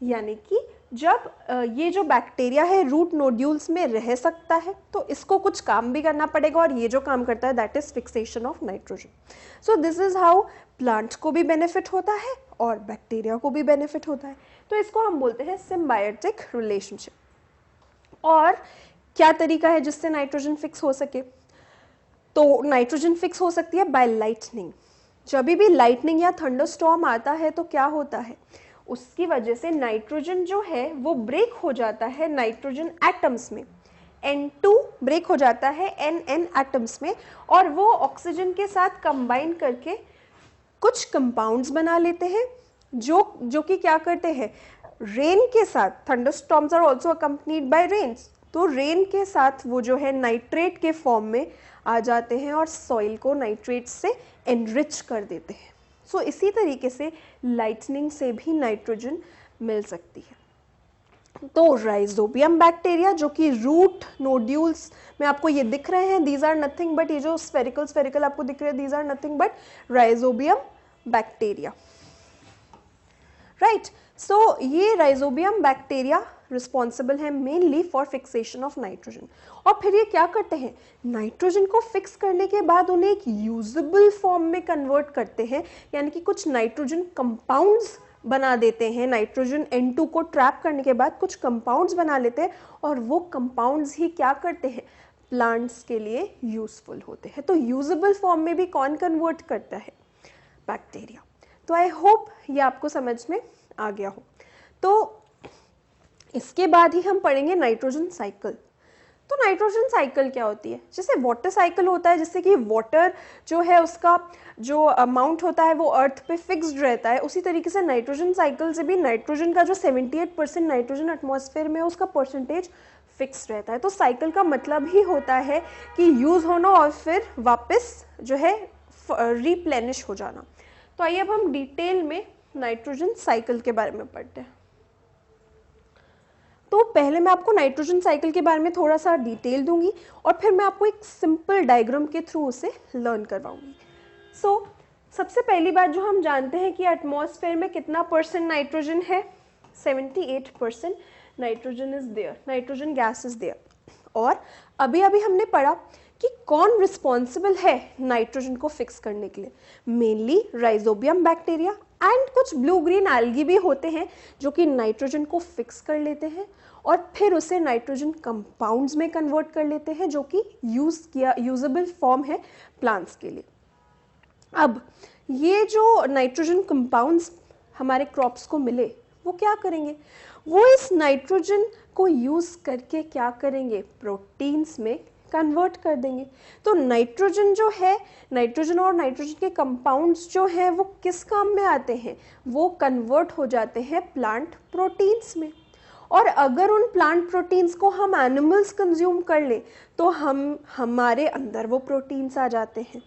यानी कि जब ये जो बैक्टीरिया है रूट नोड्यूल्स में रह सकता है तो इसको कुछ काम भी करना पड़ेगा, और ये जो काम करता है that is fixation of nitrogen. So this is how plant को भी बेनिफिट होता है और बैक्टीरिया को भी बेनिफिट होता है। तो इसको हम बोलते हैं सिम्बायोटिक रिलेशनशिप। और क्या तरीका है जिससे नाइट्रोजन फिक्स हो सके, तो नाइट्रोजन फिक्स हो सकती है बाय लाइटनिंग। जब भी लाइटनिंग या थंडरस्टॉर्म आता है तो क्या होता है, उसकी वजह से नाइट्रोजन जो है वो ब्रेक हो जाता है नाइट्रोजन एटम्स में, N2 ब्रेक हो जाता है NN एटम्स में, और वो ऑक्सीजन के साथ कंबाइन करके कुछ कंपाउंड्स बना लेते हैं जो कि क्या करते हैं, रेन के साथ, thunderstorms are also accompanied by rains, तो रेन के साथ वो जो है नाइट्रेट के फॉर्म में आ जाते हैं और सॉइल को नाइट्रेट से एनरिच कर देते हैं। सो इसी तरीके से लाइटनिंग से भी नाइट्रोजन मिल सकती है। तो राइजोबियम बैक्टीरिया जो कि रूट नोड्यूल्स में आपको ये दिख रहे हैं, दीज आर नथिंग बट, ये जो स्फेरिकल आपको दिख रहे हैं these are nothing but rhizobium bacteria, right. So ये राइजोबियम बैक्टीरिया रिस्पॉन्सिबल है mainly for fixation of nitrogen. और फिर ये क्या करते हैं, नाइट्रोजन को फिक्स करने के बाद उन्हें एक यूजेबल फॉर्म में कन्वर्ट करते हैं, यानी कि कुछ नाइट्रोजन कंपाउंड्स बना देते हैं। नाइट्रोजन N2 को ट्रैप करने के बाद कुछ कंपाउंड्स बना लेते हैं, और वो कंपाउंड्स ही क्या करते हैं, प्लांट्स के लिए यूजफुल होते हैं। तो यूजेबल फॉर्म में भी कौन कन्वर्ट करता है, बैक्टीरिया। तो आई होप ये आपको समझ में आ गया हो। तो इसके बाद ही हम पढ़ेंगे नाइट्रोजन साइकिल। तो नाइट्रोजन साइकिल क्या होती है, जैसे वाटर साइकिल होता है, जिससे कि वाटर जो है उसका जो अमाउंट होता है वो अर्थ पे फिक्स्ड रहता है, उसी तरीके से नाइट्रोजन साइकिल से भी नाइट्रोजन का जो 78% नाइट्रोजन एटमॉस्फेयर में है उसका परसेंटेज फिक्स रहता है। तो साइकिल का मतलब ही होता है कि यूज़ होना और फिर वापस जो है रिप्लेनिश हो जाना। तो आइए अब हम डिटेल में नाइट्रोजन साइकिल के बारे में पढ़ते हैं। तो पहले मैं आपको नाइट्रोजन साइकिल के बारे में थोड़ा सा डिटेल दूंगी, और फिर मैं आपको एक सिंपल डायग्राम के थ्रू उसे लर्न करवाऊंगी। सो सबसे पहली बात जो हम जानते हैं कि एटमॉस्फेयर में कितना % नाइट्रोजन है, 78% nitrogen is there, nitrogen gas is there. और अभी अभी हमने पढ़ा कि कौन रिस्पॉन्सिबल है नाइट्रोजन को फिक्स करने के लिए, मेनली राइजोबियम बैक्टीरिया एंड कुछ ब्लू ग्रीन एल्गी भी होते हैं जो कि नाइट्रोजन को फिक्स कर लेते हैं और फिर उसे नाइट्रोजन कंपाउंड्स में कन्वर्ट कर लेते हैं जो कि यूजेबल फॉर्म है प्लांट्स के लिए। अब ये जो नाइट्रोजन कंपाउंड्स हमारे क्रॉप्स को मिले वो क्या करेंगे, वो इस नाइट्रोजन को यूज़ करके क्या करेंगे, प्रोटीन्स में कन्वर्ट कर देंगे। तो नाइट्रोजन जो है, नाइट्रोजन और नाइट्रोजन के कंपाउंड्स जो हैं वो किस काम में आते हैं, वो कन्वर्ट हो जाते हैं प्लांट प्रोटीन्स में। और अगर उन प्लांट प्रोटीन्स को हम एनिमल्स कंज्यूम कर लें तो हमारे अंदर वो प्रोटीन्स आ जाते हैं।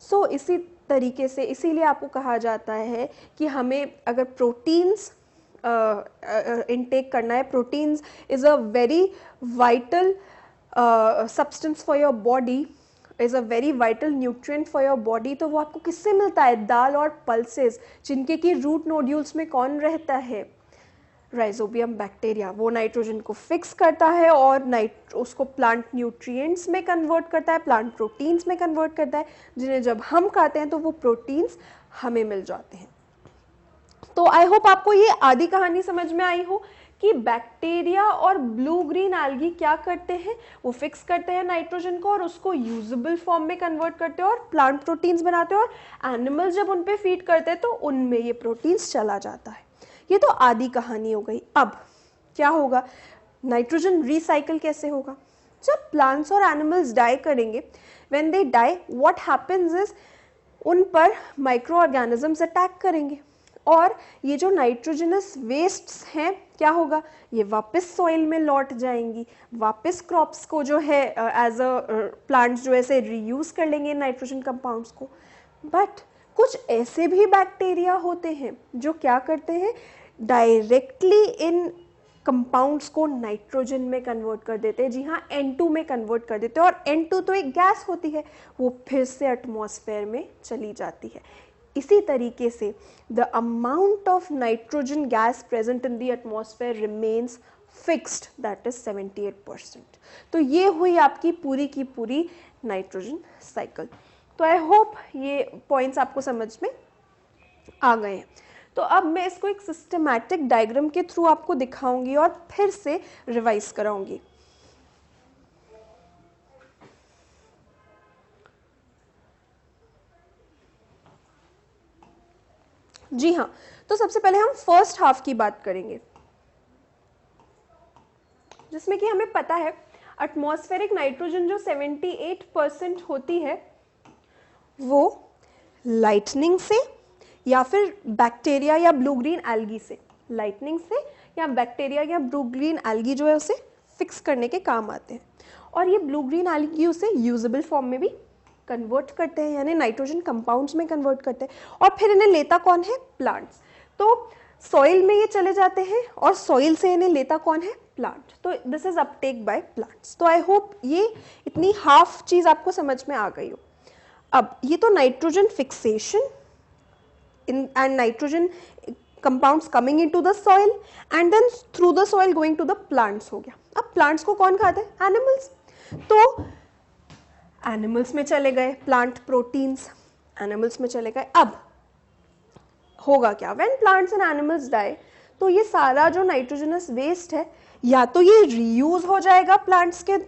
सो इसी तरीके से इसीलिए आपको कहा जाता है कि हमें अगर प्रोटीन्स इनटेक करना है, proteins is a very vital substance for your body, is a very vital nutrient for your body। तो वो आपको किससे मिलता है, दाल और पल्सेस, जिनके कि रूट नोड्यूल्स में कौन रहता है, राइजोबियम बैक्टीरिया, वो नाइट्रोजन को फिक्स करता है और उसको प्लांट न्यूट्रिएंट्स में कन्वर्ट करता है, प्लांट प्रोटीन्स में कन्वर्ट करता है, जिन्हें जब हम खाते हैं तो वो प्रोटीन्स हमें मिल जाते हैं। तो आई होप आपको ये आधी कहानी समझ में आई हो कि बैक्टीरिया और ब्लू ग्रीन एल्गी क्या करते हैं, वो फिक्स करते हैं नाइट्रोजन को और उसको यूजेबल फॉर्म में कन्वर्ट करते हैं और प्लांट प्रोटीन्स बनाते हैं, और एनिमल्स जब उन पे फीड करते हैं तो उनमें ये प्रोटीन्स चला जाता है। ये तो आधी कहानी हो गई। अब क्या होगा, नाइट्रोजन रिसाइकल कैसे होगा? जब प्लांट्स और एनिमल्स डाई करेंगे, when they die what happens is उन पर माइक्रो ऑर्गेनिजम्स अटैक करेंगे और ये जो नाइट्रोजनस वेस्ट्स हैं क्या होगा, ये वापस सॉइल में लौट जाएंगी, वापस क्रॉप्स को जो है एज अ प्लांट्स जो ऐसे रीयूज कर लेंगे नाइट्रोजन कंपाउंड्स को। बट कुछ ऐसे भी बैक्टीरिया होते हैं जो क्या करते हैं, डायरेक्टली इन कंपाउंड्स को नाइट्रोजन में कन्वर्ट कर देते हैं। जी हाँ, N2 में कन्वर्ट कर देते हैं, और N2 तो एक गैस होती है, वो फिर से एटमॉस्फेयर में चली जाती है। इसी तरीके से the amount of nitrogen gas present in the atmosphere remains fixed, that is 78%। तो ये हुई आपकी पूरी की पूरी नाइट्रोजन साइकिल। तो आई होप ये पॉइंट्स आपको समझ में आ गए हैं। तो अब मैं इसको एक सिस्टमैटिक डायग्राम के थ्रू आपको दिखाऊंगी और फिर से रिवाइज कराऊंगी। जी हाँ, तो सबसे पहले हम फर्स्ट हाफ की बात करेंगे, जिसमें कि हमें पता है एटमॉस्फेरिक नाइट्रोजन जो 78% होती है वो लाइटनिंग से या फिर बैक्टीरिया या ब्लू ग्रीन एल्गी से, लाइटनिंग से या बैक्टीरिया या ब्लू ग्रीन एल्गी जो है उसे फिक्स करने के काम आते हैं। और ये ब्लू ग्रीन एल्गी उसे यूजेबल फॉर्म में भी कन्वर्ट करते हैं, यानी नाइट्रोजन कंपाउंड्स में कन्वर्ट करते हैं, और फिर इन्हें लेता कौन है, प्लांट्स। तो सॉइल में ये चले जाते हैं और सॉइल से इन्हें लेता कौन है, प्लांट। तो this is Uptake by plants. तो आई होप ये इतनी हाफ चीज आपको समझ में आ गई हो। अब ये तो nitrogen fixation and nitrogen compounds coming into the soil and then through the soil going to the plants हो गया। अब plants को कौन खाते हैं, एनिमल्स। तो एनिमल्स में चले गए प्लांट प्रोटीन्स, एनिमल्स में चले गए। अब होगा क्या, when plants and animals die, तो ये सारा जो नाइट्रोजनस वेस्ट है या तो ये रीयूज हो जाएगा प्लांट्स के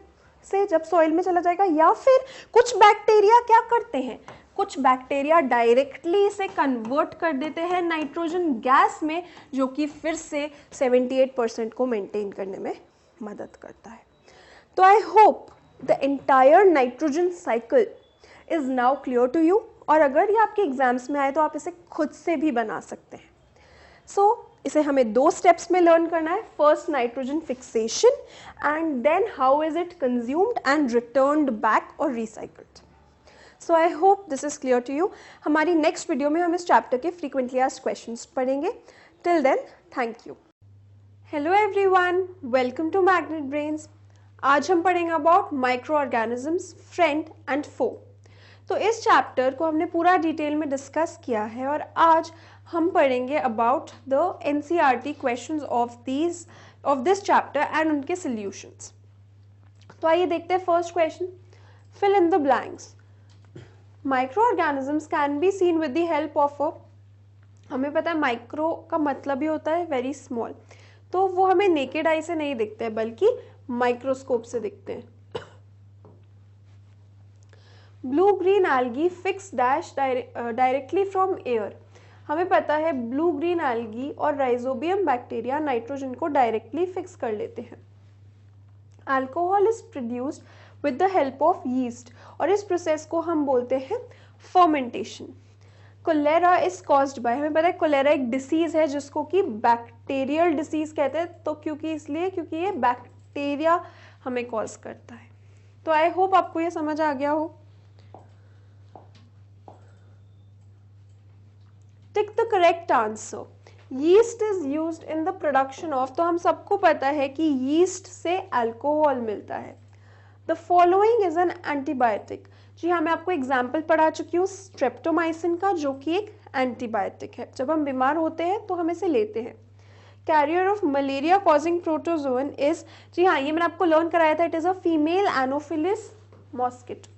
से जब सॉइल में चला जाएगा, या फिर कुछ बैक्टीरिया क्या करते हैं, कुछ बैक्टीरिया डायरेक्टली इसे कन्वर्ट कर देते हैं नाइट्रोजन गैस में, जो कि फिर से 78% को मेंटेन करने में मदद करता है। तो I hope the entire nitrogen cycle is now clear to you, और अगर ये आपके एग्जाम्स में आए तो आप इसे खुद से भी बना सकते हैं। इसे हमें 2 स्टेप्स में लर्न करना है, first nitrogen fixation and then how is it consumed and returned back और recycled. So I hope this is clear to you. हमारी नेक्स्ट वीडियो में हम इस चैप्टर के फ्रीक्वेंटली आस्क्ड क्वेश्चंस पढ़ेंगे। Till then, thank you. Hello everyone, welcome to magnet brains. आज हम पढ़ेंगे about microorganisms, friend and foe. तो इस चैप्टर को हमने पूरा डिटेल में डिस्कस किया है और आज हम पढ़ेंगे about the NCERT questions of this chapter and उनके सॉल्यूशंस। तो आइए देखते हैं first question, fill in the blanks. Microorganisms can be seen with the help of a, हमें पता है माइक्रो का मतलब ही होता है वेरी स्मॉल, तो वो हमें नेकेड आई से नहीं दिखते हैं बल्कि माइक्रोस्कोप से दिखते हैं। Blue green algae fix dash directly from air. हमें पता है ब्लू ग्रीन एल्गी और राइजोबियम बैक्टीरिया नाइट्रोजन को डायरेक्टली फिक्स कर लेते हैं। Alcohol is produced with the help of yeast, और इस प्रोसेस को हम बोलते हैं fermentation. Cholera is caused by, हमें पता है कोलेरा एक डिसीज है जिसको कि बैक्टीरियल डिसीज कहते हैं, तो क्योंकि ये बैक्टीरिया हमें कॉज करता है। तो आई होप आपको ये समझ आ गया हो। Tick the correct answer. Yeast is used in the production of, तो हम सबको पता है कि यीस्ट से अल्कोहल मिलता है। The following is an antibiotic. जी हाँ, मैं आपको एग्जाम्पल पढ़ा चुकी हूँ स्ट्रेप्टोमाइसिन का, जो कि एक एंटीबायोटिक है। जब हम बीमार होते हैं तो हम इसे लेते हैं। Carrier of malaria causing protozoan is, जी हाँ, ये मैंने आपको लर्न कराया था, it is a female anopheles mosquito.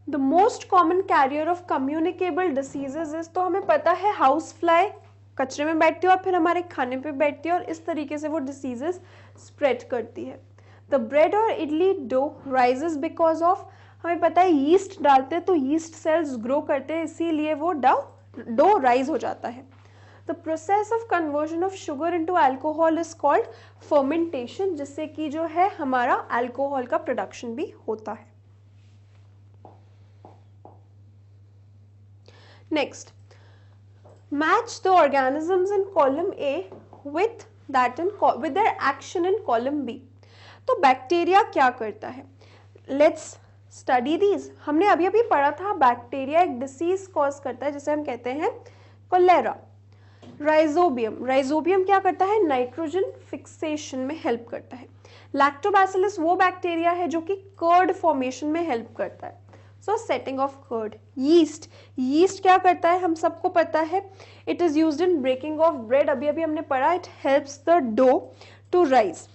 The most common carrier of communicable diseases is, तो हमें पता है हाउस फ्लाई कचरे में बैठती है और फिर हमारे खाने पे बैठती है और इस तरीके से वो डिसीजेस स्प्रेड करती है। द ब्रेड और idli dough rises because of, हमें पता है यीस्ट डालते हैं तो यीस्ट सेल्स ग्रो करते हैं, इसीलिए वो डो राइज हो जाता है। The process of conversion of sugar into alcohol is called fermentation, जिससे कि जो है हमारा अल्कोहल का प्रोडक्शन भी होता है। Next, match the organisms in column A with their action in column B. तो बैक्टीरिया क्या करता है, लेट्स स्टडी दीज। हमने अभी अभी पढ़ा था बैक्टीरिया एक डिसीज कॉज करता है जिसे हम कहते हैं कोलेरा। राइजोबियम क्या करता है, नाइट्रोजन फिक्सेशन में हेल्प करता है। लैक्टोबैसिलस वो बैक्टीरिया है जो कि कर्ड फॉर्मेशन में हेल्प करता है, so setting of curd. Yeast क्या करता है, हम सबको पता है, it is used in breaking of bread, अभी अभी हमने पढ़ा, it helps the dough to rise.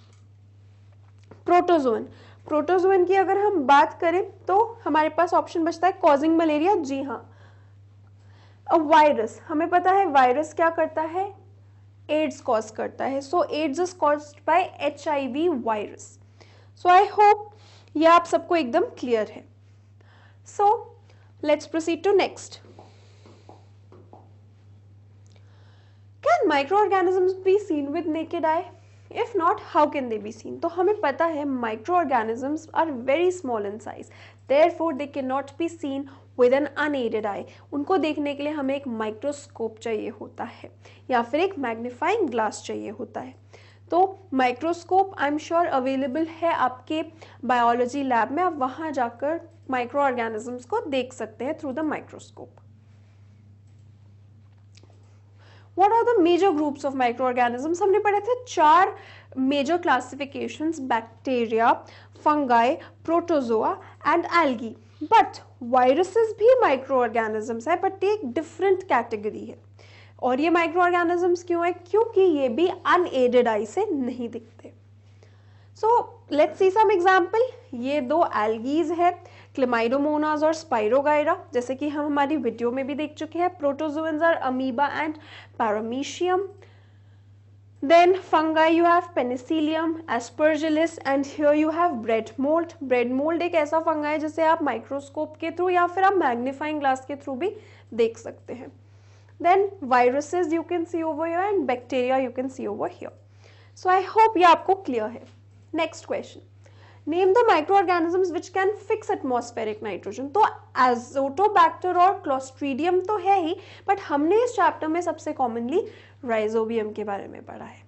Protozoan की अगर हम बात करें तो हमारे पास ऑप्शन बचता है कॉजिंग मलेरिया, जी हाँ। अब वायरस, हमें पता है वायरस क्या करता है, एड्स कॉज करता है, so AIDS is caused by HIV virus. So I hope ये आप सबको एकदम क्लियर है। So let's proceed to next. Can microorganisms be seen with naked eye? If not, how can they be seen? तो हमें पता है microorganisms are very small in size, therefore they cannot be seen with an unaided eye. उनको देखने के लिए हमें एक माइक्रोस्कोप चाहिए होता है या फिर एक मैग्नीफाइंग ग्लास चाहिए होता है। तो microscope I am sure available है आपके बायोलॉजी लैब में, आप वहाँ जाकर माइक्रो ऑर्गेनिजम्स को देख सकते हैं through the microscope. What are the major groups of microorganisms? हमने पढ़े थे 4 major classifications, bacteria, fungi, protozoa and algae. But viruses भी microorganisms है, but एक different category है। और ये microorganisms क्यों है? क्योंकि ये भी unaided eye से नहीं दिखते। So let's see some example. ये 2 algaes है, क्लेमाइडोमोनास और स्पाइरोगाइरा, जैसे कि हम हमारी वीडियो में भी देख चुके हैं। Protozoans are amoeba and paramecium. Then fungi you have penicillium, aspergillus and here you have bread mould. Bread mould एक ऐसा फंगाई जिसे आप माइक्रोस्कोप के थ्रू या फिर आप मैग्नीफाइंग ग्लास के थ्रू भी देख सकते हैं। Then viruses you can see over here and bacteria you can see over here. So I hope ये आपको क्लियर है। Next question, name the microorganisms which can fix atmospheric nitrogen. तो azotobacter और क्लोस्ट्रीडियम तो है ही, बट हमने इस chapter में सबसे कॉमनली राइजोबियम के बारे में पढ़ा है,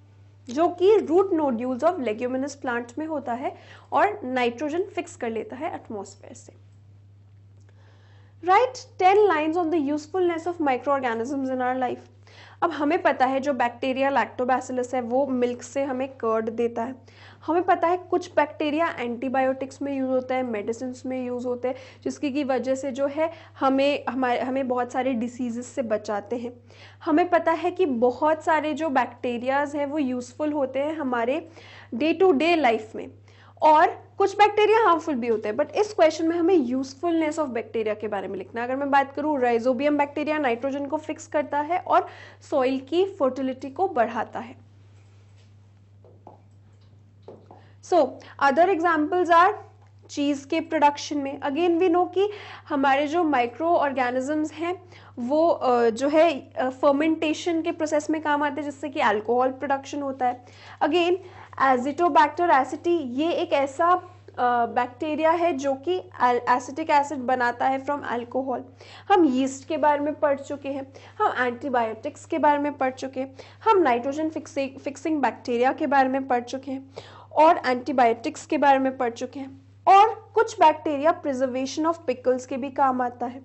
जो कि root nodules of leguminous plant में होता है और नाइट्रोजन फिक्स कर लेता है एटमॉस्फेयर से। Write 10 lines on the usefulness of microorganisms in our life. अब हमें पता है जो बैक्टीरिया लैक्टोबैसिलस है वो मिल्क से हमें कर्ड देता है। हमें पता है कुछ बैक्टीरिया एंटीबायोटिक्स में यूज़ होता है, मेडिसिन में यूज़ होते हैं, जिसकी की वजह से जो है हमें बहुत सारे डिसीजेस से बचाते हैं। हमें पता है कि बहुत सारे जो बैक्टीरियाज हैं वो यूज़फुल होते हैं हमारे डे टू डे लाइफ में, और कुछ बैक्टीरिया हार्मफुल भी होते हैं। बट इस क्वेश्चन में हमें यूजफुलनेस ऑफ बैक्टीरिया के बारे में लिखना है। अगर मैं बात करूं, राइजोबियम बैक्टीरिया नाइट्रोजन को फिक्स करता है और सॉइल की फर्टिलिटी को बढ़ाता है। सो अदर एग्जांपल्स आर चीज के प्रोडक्शन में अगेन वी नो कि हमारे जो माइक्रो ऑर्गेनिजम्स हैं वो जो है फर्मेंटेशन के प्रोसेस में काम आते हैं, जिससे कि अल्कोहल प्रोडक्शन होता है। अगेन एजिटोबैक्टर एसिटी, ये एक ऐसा बैक्टीरिया है जो कि एसिटिक एसिड बनाता है फ्रॉम अल्कोहल। हम यीस्ट के बारे में पढ़ चुके हैं, हम एंटीबायोटिक्स के बारे में पढ़ चुके हैं, हम नाइट्रोजन फिक्सिंग बैक्टीरिया के बारे में पढ़ चुके हैं और एंटीबायोटिक्स के बारे में पढ़ चुके हैं। और कुछ बैक्टीरिया प्रिजर्वेशन ऑफ पिकल्स के भी काम आता है।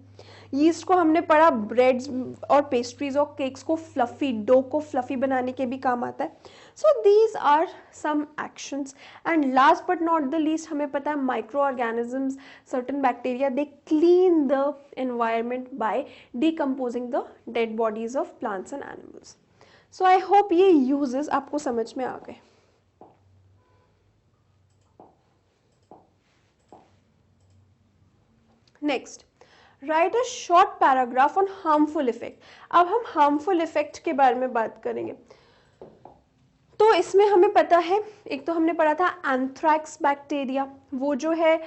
यीस्ट को हमने पढ़ा ब्रेड्स और पेस्ट्रीज और केक्स को फ्लफी, डो को फ्लफी बनाने के भी काम आता है. So these are some actions. And last but not the least, हमें पता है micro organisms, certain bacteria, they clean the environment by decomposing the dead bodies of plants and animals. So I hope ये uses आपको समझ में आ गए. Next, write a short paragraph on harmful effect. अब हम हार्मफुल इफेक्ट के बारे में बात करेंगे. तो इसमें हमें पता है, एक तो हमने पढ़ा था एंथ्रैक्स बैक्टीरिया, वो जो है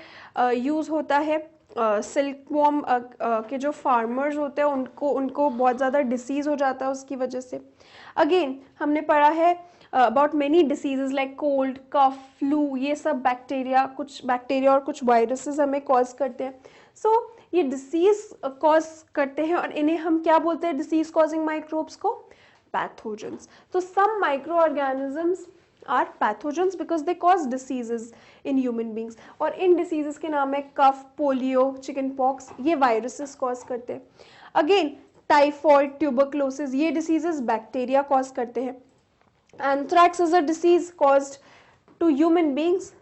यूज होता है सिल्कवॉर्म के जो फार्मर्स होते हैं उनको बहुत ज़्यादा डिसीज हो जाता है उसकी वजह से. अगेन हमने पढ़ा है about many diseases like cold, cough, flu, ये सब कुछ बैक्टीरिया और कुछ वायरसेस हमें कॉज करते हैं. सो ये डिसीज कॉज करते हैं और इन्हें हम क्या बोलते हैं, डिसीज कॉजिंग माइक्रोब्स को? पैथोजेंस. तो some micro organisms are pathogens because they cause diseases in human beings. और इन डिसीजेस के नाम है कफ, पोलियो, चिकन पॉक्स, ये वायरसेस कॉज करते हैं. अगेन टाइफॉइड, ट्यूबरक्लोसिस, ये डिसीजेस बैक्टीरिया कॉज करते हैं. Anthrax is a disease caused to human beings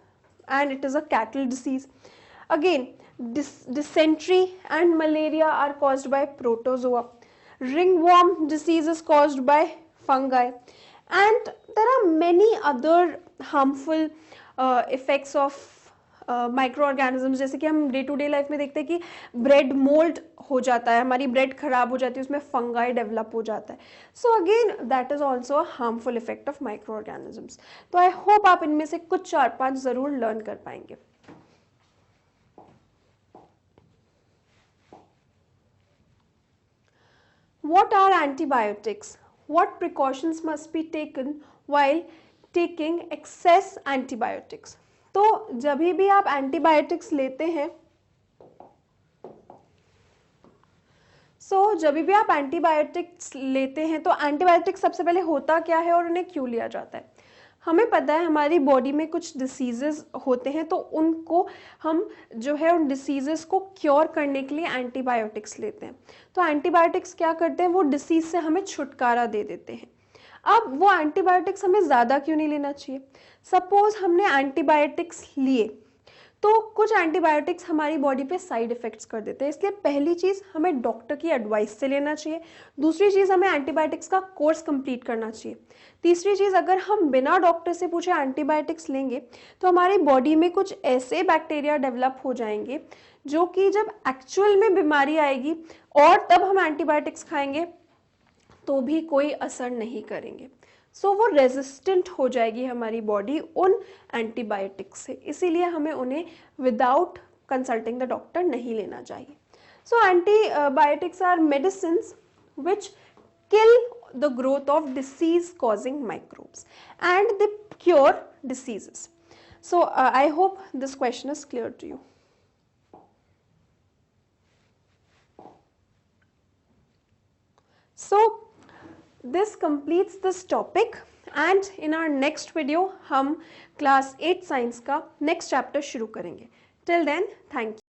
and it is a cattle disease. Again, dysentery and malaria are caused by protozoa. Ringworm disease is caused by fungi, and there are many other harmful effects of microorganisms. जैसे कि हम day to day life में देखते हैं कि bread mould हो जाता है, हमारी ब्रेड खराब हो जाती है, उसमें फंगाई डेवलप हो जाता है. So again that is also a harmful effect of micro organisms. तो आई होप आप इनमें से कुछ 4-5 जरूर लर्न कर पाएंगे. What are antibiotics? What precautions must be taken while taking excess antibiotics? तो जब भी आप एंटीबायोटिक्स लेते हैं, जब भी आप एंटीबायोटिक्स लेते हैं तो एंटीबायोटिक्स सबसे पहले होता क्या है और उन्हें क्यों लिया जाता है? हमें पता है हमारी बॉडी में कुछ डिसीजेस होते हैं, तो उनको हम जो है उन डिसीजेस को क्योर करने के लिए एंटीबायोटिक्स लेते हैं. तो एंटीबायोटिक्स क्या करते हैं, वो डिसीज से हमें छुटकारा दे देते हैं. अब वो एंटीबायोटिक्स हमें ज़्यादा क्यों नहीं लेना चाहिए? सपोज हमने एंटीबायोटिक्स लिए तो कुछ एंटीबायोटिक्स हमारी बॉडी पे साइड इफेक्ट्स कर देते हैं, इसलिए पहली चीज़ हमें डॉक्टर की एडवाइस से लेना चाहिए. दूसरी चीज़ हमें एंटीबायोटिक्स का कोर्स कंप्लीट करना चाहिए. तीसरी चीज़, अगर हम बिना डॉक्टर से पूछे एंटीबायोटिक्स लेंगे तो हमारी बॉडी में कुछ ऐसे बैक्टीरिया डेवलप हो जाएंगे जो कि जब एक्चुअल में बीमारी आएगी और तब हम एंटीबायोटिक्स खाएंगे तो भी कोई असर नहीं करेंगे. सो वो रेजिस्टेंट हो जाएगी हमारी बॉडी उन एंटीबायोटिक्स से, इसीलिए हमें उन्हें विदाउट कंसल्टिंग द डॉक्टर नहीं लेना चाहिए. So antibiotics are medicines which kill the growth of disease causing microbes and they cure diseases. So I hope this question is clear to you. So this completes this topic, and in our next video हम class 8 science का next chapter शुरू करेंगे. Till then, thank you.